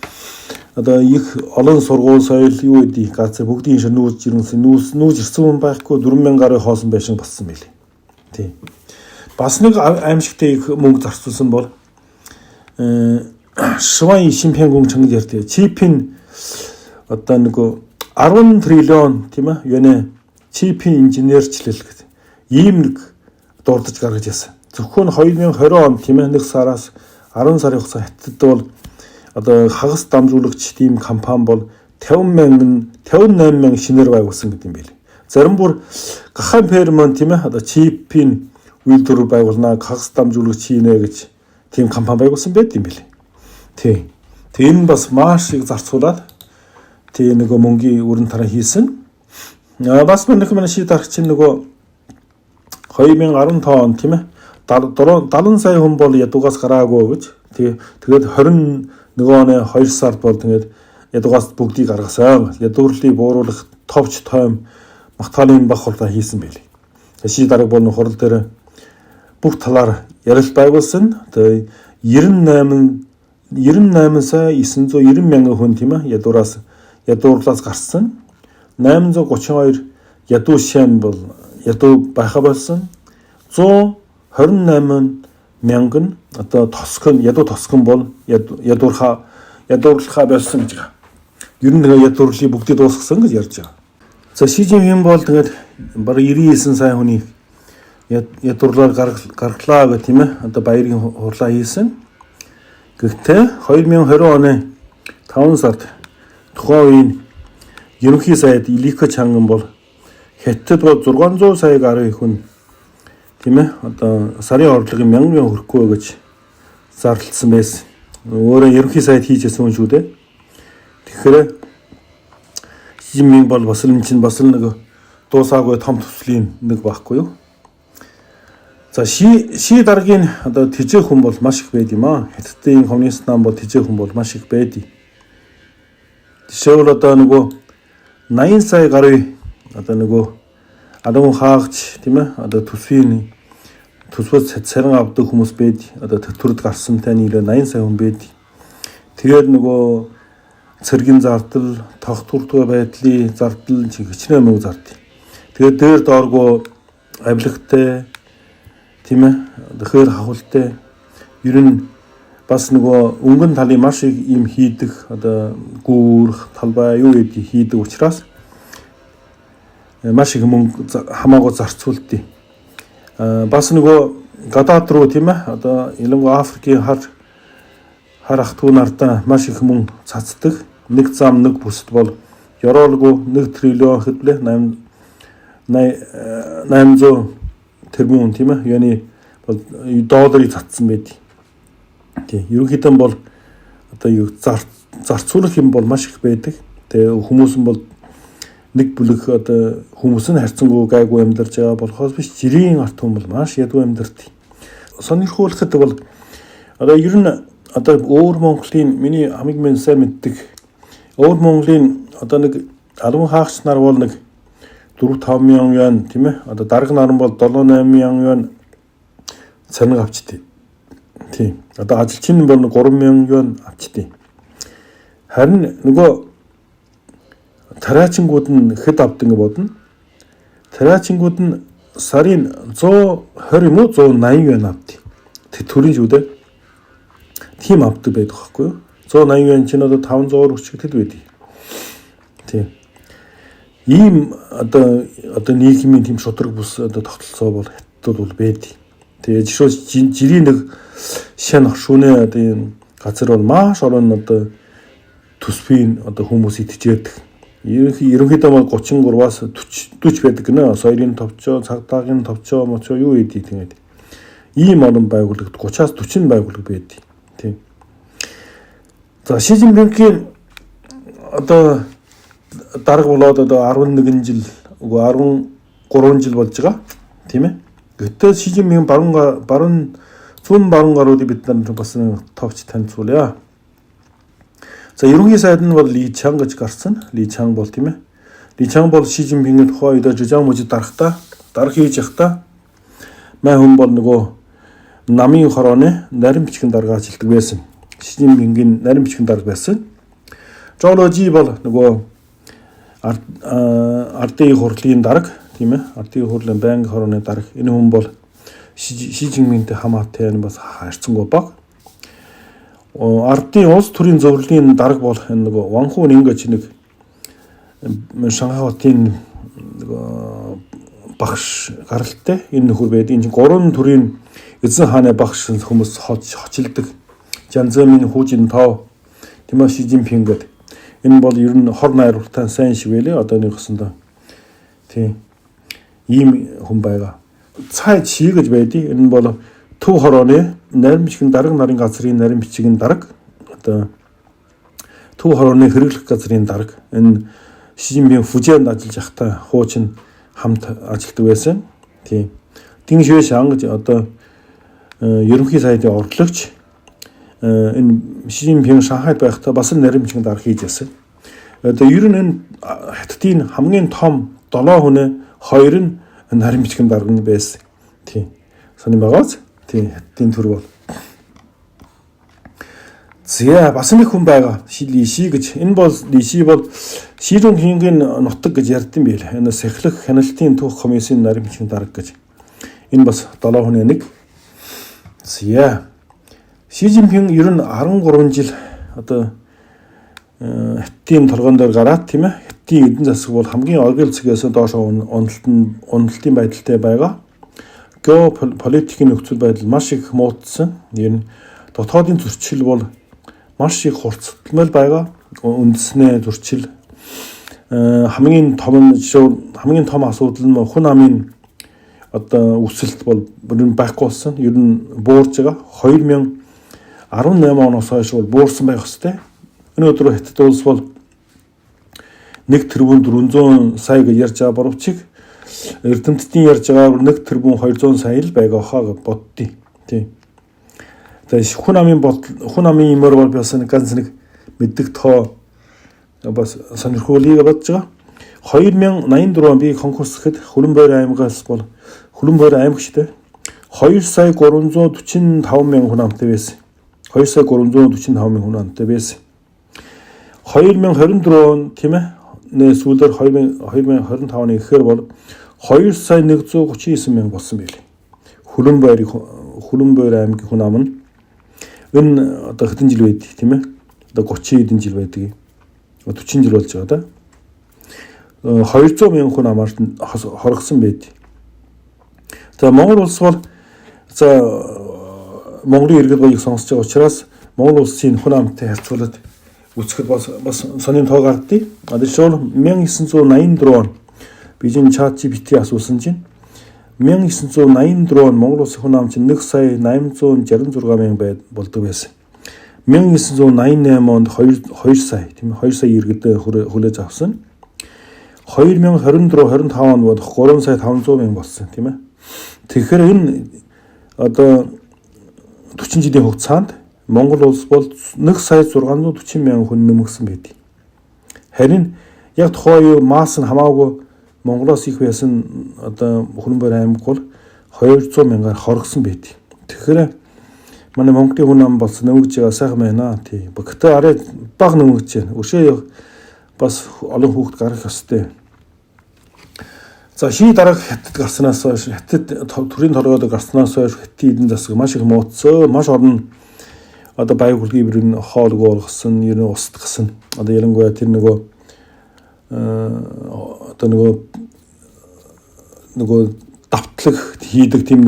одоо их олон сургууль соёл юу гэдэг газар бүгдийн шиг нүүж ирсэн хүн байхгүй 4000 гаруй хоосон байшин болсон байлээ. Тийм. Бас нэг аимшигтэй их мөнгө зарцуулсан бол Швайн Шимпянгун чанга ярьдаг. Чипийн одоо нэг 10 триллион тийм ээ юунэ чипийн инженерчлэл гэдэг ийм нэг дурдж гаргаж яасан. Зөвхөн 2020 он тийм ээ нэг сараас 10 сарын хугацаа хятад бол одоо хагас дамжуулагч тийм компани бол 58 мянган шинээр байгуулсан гэдэг юм байл. Зарим бүр гахаан фермон тийм ээ одоо чипийн үйлдвэр байгуулнаа хагас дамжуулагч хийнэ гэж тийм компани байгуулсан байт юм байл. Тийм. Тийм бас маш их зарцуулаад тийм нөгөө мөнгөний өрн тараа хийсэн. Бас нэг манай шийдвэр чинь нөгөө 2015 он тийм ээ 70 сая хүн бол ядуугаас гараагүй гэж. Тэгээд 20 нөгөө оны 2 сард бол тэгээд ядуугаас бүгдийг гаргасан. Ядуурлыг бууруулах товч тойм Магтаалын баг хурдаа хийсэн байлээ. Шийдвэр дарга бол хурал дээр бүх талаар ярил байгуулсан. Тэгээд 98 сая 990 мянган хүн тийм ээ ядуурлаас гарсан. 832 ядуу шин бол ядуу байха болсон. 128 мянган одоо ядуу тосгон бол ядуурлахаа болсон гэж байгаа. Ер нь ядуурлыг бүгдийг дуусгасан гэж ярьж байгаа. За Шижинпин бол тэгээд бараг 99 сая хүний ядуурлаар гаргалаа гэх тийм ээ одоо баярын хурлаа хийсэн. Гэхдээ 2020 оны 5 сард тухайн үеийн ерөнхий сайд Илико Чанган бол Хятад бол 600 сая гаруй хүн тийм ээ одоо сарын орлогын 1000 мянган хүрэхгүй гэж зарлалсан байсан. Өөрөө ерөнхий сайд хийжсэн хүн шүү дээ. Тэгэхээр Шижинпин бол бас л нэг дуусаагүй том төслийн нэг байхгүй юу? За ши даргийн одоо тэжээх хүн бол маш их байд юм аа. Хятадын коммунист нам бол тэжээх хүн бол маш их байд. Жишээлбэл одоо нөгөө 80 сая гаруй одоо нөгөө адуу хаагч тийм ээ одоо төсвөөс царин авдаг хүмүүс байд. Одоо төтөрд гарсантай нийлээ 80 сая хүн байд. Тэгээд нөгөө цэргийн зардал, тогтвортой байдлын зардал хичнээн мөнгө зардал. Тэгээд дээр дооргоо авилгатай тийм ээ тэгэхээр хавхалтай ер нь бас нөгөө өнгөн талын маш их юм хийдэг одоо гүүрх талбай юу гэдэг хийдэг учраас маш их мөнгө хамаагүй зарцуулдیں۔ Бас нөгөө гадаад руу тийм ээ одоо ялангуяа Африкийн хар ах トゥ нартаа маш их мөнгө цацдаг. Нэг зам нэг бүсд бол ёроолгүй 1 триллион хэвлээ 800 тэрбум тийм ээ юуны бол долларыг цацсан байдаг. Тийм ерөнхийдөө бол одоо юу зарцуулах юм бол маш их байдаг. Тэгээ хүмүүс нь бол нэг бүлэг одоо хүмүүс нь харьцангуй гайгүй амьдарч байгаа болохоос биш жирийн арт хүн бол маш ядуу амьдардаг. Сонирхуулахад бол одоо ер нь одоо өөр Монголын миний хамгийн сайн мэддэг өөр Монголын одоо нэг албан хаагч нар бол нэг 4-5 мянган юан тийм ээ одоо дарга нар бол 7-8 мянган юан цаниг авчдээ. Тийм. Одоо ажилчин бол 3 мянган юан авчдээ. Харин нөгөө тариачингууд нь хэд авдаг бодно. Тариачингууд нь сарын 120 юм уу 180 юан авдаг. Тэг төрийн шүү дээ. Тийм авдаг байдаг байхгүй юу? 180 юан чинь одоо 540 гэхэд байдаг. Тийм. Ийм одоо нийгмийн тийм шудраг бус одоо тогтолцоо бол хятад бол байдаг. Тэгээ жишээ жирийн нэг шин оршууны одоо энэ газар бол маш олон одоо төсвийн одоо хүмүүс итгэжээдэг. Ерөнхийдөө бол 33-аас 40 байдаг гинэ. Соёлын товчоо, цагдаагийн товчоо, мочоо юу ийдий тэгээд. Ийм олон байгууллагад 30-аас 40 байгууллага байдаг. Тийм. За Шижинпингийн одоо дарга болоод одоо 11 жил үгүй 13 жил болж байгаа. Тийм ээ. Гэтэл Шижинпин зүүн баруун гаруудыг бид нар бас товч танилцуулъя. За ерөнхий сайд нь бол Ли Чанг гэж гарсан. Ли Чанг бол тийм ээ. Ли Чанг бол Шижинпингийн тухай үед жижиг мужид дарга хийж явахдаа май хүн бол нөгөө намын хорооны нарийн бичгийн дарга ажилладаг байсан. Шижинпингийн нарийн бичгийн дарга байсан. Жоложи бол нөгөө ардын хурлын дарга тийм ээ. Ардын хурлын байнгын хорооны дарга. Энэ хүн бол Шижинпинтэй хамаатай бас харьцангуй бага. Ардын улс төрийн зөвлөлийн дарга бол энэ нөгөө Ванху Нингэж нэг Шанхай хотын нөгөө багш гаралтай энэ нөхөр байдаг. Энэ чинь 3 төрлийн эзэн хааны багш хүмүүс хочилдог. Жанзэмийн хүүжин тав тийм ээ Шижинпин гэдэг. Энэ бол ер нь хор найруултаа сайн шиг байлээ. Одоо нэг гэсэндээ тийм ийм хүн байгаа. Цай чи гэж байдгийг. Энэ бол Төв хорооны нарийн бичгийн дарга нарын газрын нарийн бичгийн дарга. Одоо Төв хорооны хэрэглэх газрын дарга. Энэ Шижинпин Фужээнд ажиллаж байхдаа хуучин хамт ажилладаг байсан. Тийм. Дин Шуэшан гэж одоо ерөнхий сайдын орлогч энэ Шижинпин Шанхайд байхдаа бас нарийн бичгийн дарга хийж байсан. Одоо ер нь энэ хятадын хамгийн том 7 хүнээ 2 нь нарийн бичгийн дарга нь байсан. Тийм. Сонирм байгаач. Тийм хятадын төр бол. Зя бас нэг хүн байгаа. Лиши гэж. Энэ бол Лиши бол Шижинпингийн нутаг гэж ярьдсан байл. Энэ сахилах хяналтын түүх комиссийн нарийн бичгийн дарга гэж. Энэ бас 7 хүний нэг. Зя Шижинпин ер нь 13 жил одоо хятадын торгон дээр гараад тийм ээ. Хятадын эдийн засаг бол хамгийн оргил цэгээс доош уналтын байдалтай байгаа. Геополитикийн нөхцөл байдал маш их муутсан. Энэ дотоодын зөрчил бол маш их хурцталмал байгаа. Үндэснээ зөрчил хамгийн том асуудал нь хүн амын одоо өсөлт бол байхгүй болсон. Ер нь буурж байгаа. 2018 оноос хойш бол буурсан байх хэвээр. Энэ өдрөө Хятад улс бол 1 тэрбум 400 сая гэж ярьж байгаа боловч эрдэмтдийн ярьж байгаагаар 1 тэрбум 200 сая л байгаа хаа гэж боддیں۔ Тийм. Тэгээд хүн амын имээр бол бас ганц нэг мэддэг тоо бас сонирхолыг бодож байгаа. 2084 он би конкурс гэхэд Хөлбөмбөр аймгаас бол Хөлбөмбөр аймаг шүү дээ. 2 сая 345 мянган хүн амтай байсан. 2 сая 345 мянган хүн амтай байсан. 2024 он тийм ээ сүүлээр 2025 оны гэхээр бол 2 сая 139 мянга болсон байлээ. Хөлбөмбөр аймгийн хүн ам нь энэ одоо хэдэн жил байдаг тийм ээ? Одоо 30 хэдэн жил байдаг. 40 жил болж байгаа да. 200 мянган хүн амаар хорогсон байдаг. За Монгол улс бол Монголын иргэд баяг сонсож байгаа учраас Монгол улсын хүн амтай харьцуулаад үзэхэд бас сонин тоо гардыг. Жишээл 1984 он Бээжин ChatGPT асуусан чинь 1984 он Монгол улсын хүн ам чинь 1 сая 866 мянга болдог байсан. 1988 онд 2 сая тийм 2 сая иргэд хүлээж авсан. 2024-25 онд бодох 3 сая 500 мянга болсон тийм ээ. Тэгэхээр энэ одоо 40 жилийн хугацаанд Монгол улс бол 1 сая 640 мянган хүн нэмэгдсэн байдаг. Харин яг тухайн үе масс нь хамаагүй Монголоос их байсан одоо Хөлбөмбөр аймаг бол 200 мянгаар хорогсон байдаг. Тэгэхээр манай Монголын хүн ам болсон нэмэгдэж байгаа сайхан байна. Тийм. Гэхдээ арай бага нэмэгдэж байна. Өшөө бас олон хүүхэд гарах ёстой. За ший дараах Хятад гарснаас хойш Хятад төрийн торгоод гарснаас хойш Хятадын эдийн засаг маш их муутсан. Маш орон одоо баяр хөдөлгөөр нь хоолгүй болгосон, ер нь устгасан. Одоо ялангуяа тэр нөгөө давтлаг хийдэг тийм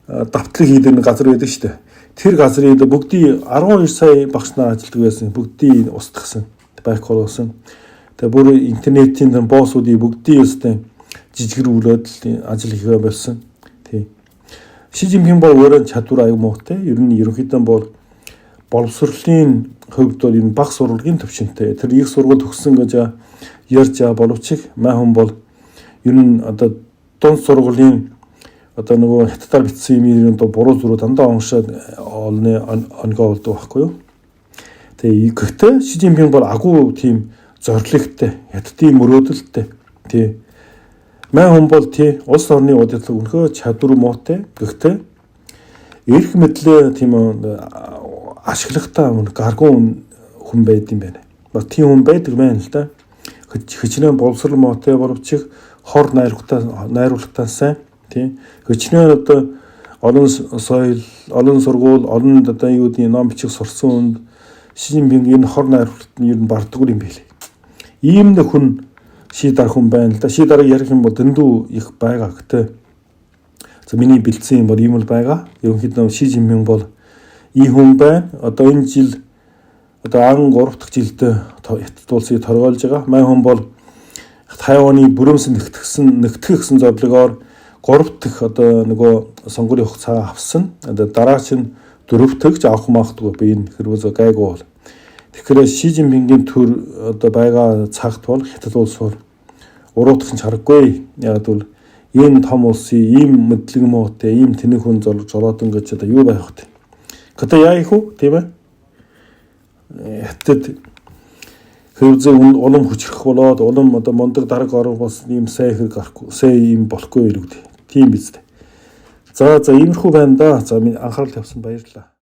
давтлаг хийдэг газар байдаг шүү дээ. Тэр газрыг бүгдийг 12 сая багш нар ажилладаг байсан. Бүгдийг устгасан, баяр болгосон. Тэгээ бүр интернетийн боссуудыг бүгдийг өстэй жижигрүүлээд ажил хийгээ болсон. Тий. Шижинпин бол өөрөө чадвар аяг муутай. Ер нь ерөнхийдөө бол боловсролын хувьд бол энэ бага сургуулийн төвчөнтэй. Тэр их сургууль төгссөн гэж ярьж боловч хүн бол ер нь одоо дунд сургуулийн одоо нөгөө хятадаар бичсэн юм одоо буруу зүрх дандаа уншаад онгоо болдог байхгүй юу. Тэгээ гэхдээ Шижинпин бол агуу тийм зорилготой, хятадын мөрөөдөлтэй. Тий. Хүн бол тий улс орны удирдлага өнөхөө чадвар муутай. Гэхдээ эрх мэдлээ тийм ашиглагтай гаргуун хүн байд юм байна. Бас тийм хүн байдаг байна л да. Хичнээн боловсрал муутай боловч хор найруулгатай сайн тийм хичнээн одоо олон соёл, олон сургууль, олон одоо юу гэдэг ном бичих сурсан хүнд Шижинпинг энэ хор найруулгад нь ер нь бардаггүй юм байлээ. Ийм нэг хүн шийдэр хүн байна л да. Шийдэр ярих юм бол дэндүү их байгаа гэдэг. За миний бэлдсэн юм бол ийм л байгаа. Ерөнхийдөө Шижинпинг бол ийм хүн байна. Одоо энэ жил одоо 3 дахь жилдээ Хятад улсыг торгойлж байгаа. Мань хүн бол Тайваны бүрэмсэн нэгтгэх гэсэн зорилгоор 3 дахь одоо нөгөө сонгуулийн хугацаа авсан. Одоо дараа чинь 4 дахь авах махдгүй би энэ хэрвээ гайгүй бол. Тэгэхээр Шижинпингийн төр одоо байгаа цагт бол Хятад улс бол уруудах нь чаргагүй. Яг бол ийм том улсын ийм мэдлэг муутай, ийм тэнэг хүн золоодон гэж одоо юу байх вэ? Гэтэ яа их үү, тийм ээ? Хятад хөвзөө улам хүчрэх болоод улам одоо мондөг дарга орох болсон ийм сайн хэрэг гарахгүй, сайн ийм болохгүй юм үү? Тийм биз дээ. За иймэрхүү байна да. За минь анхаарал тавьсан баярлалаа.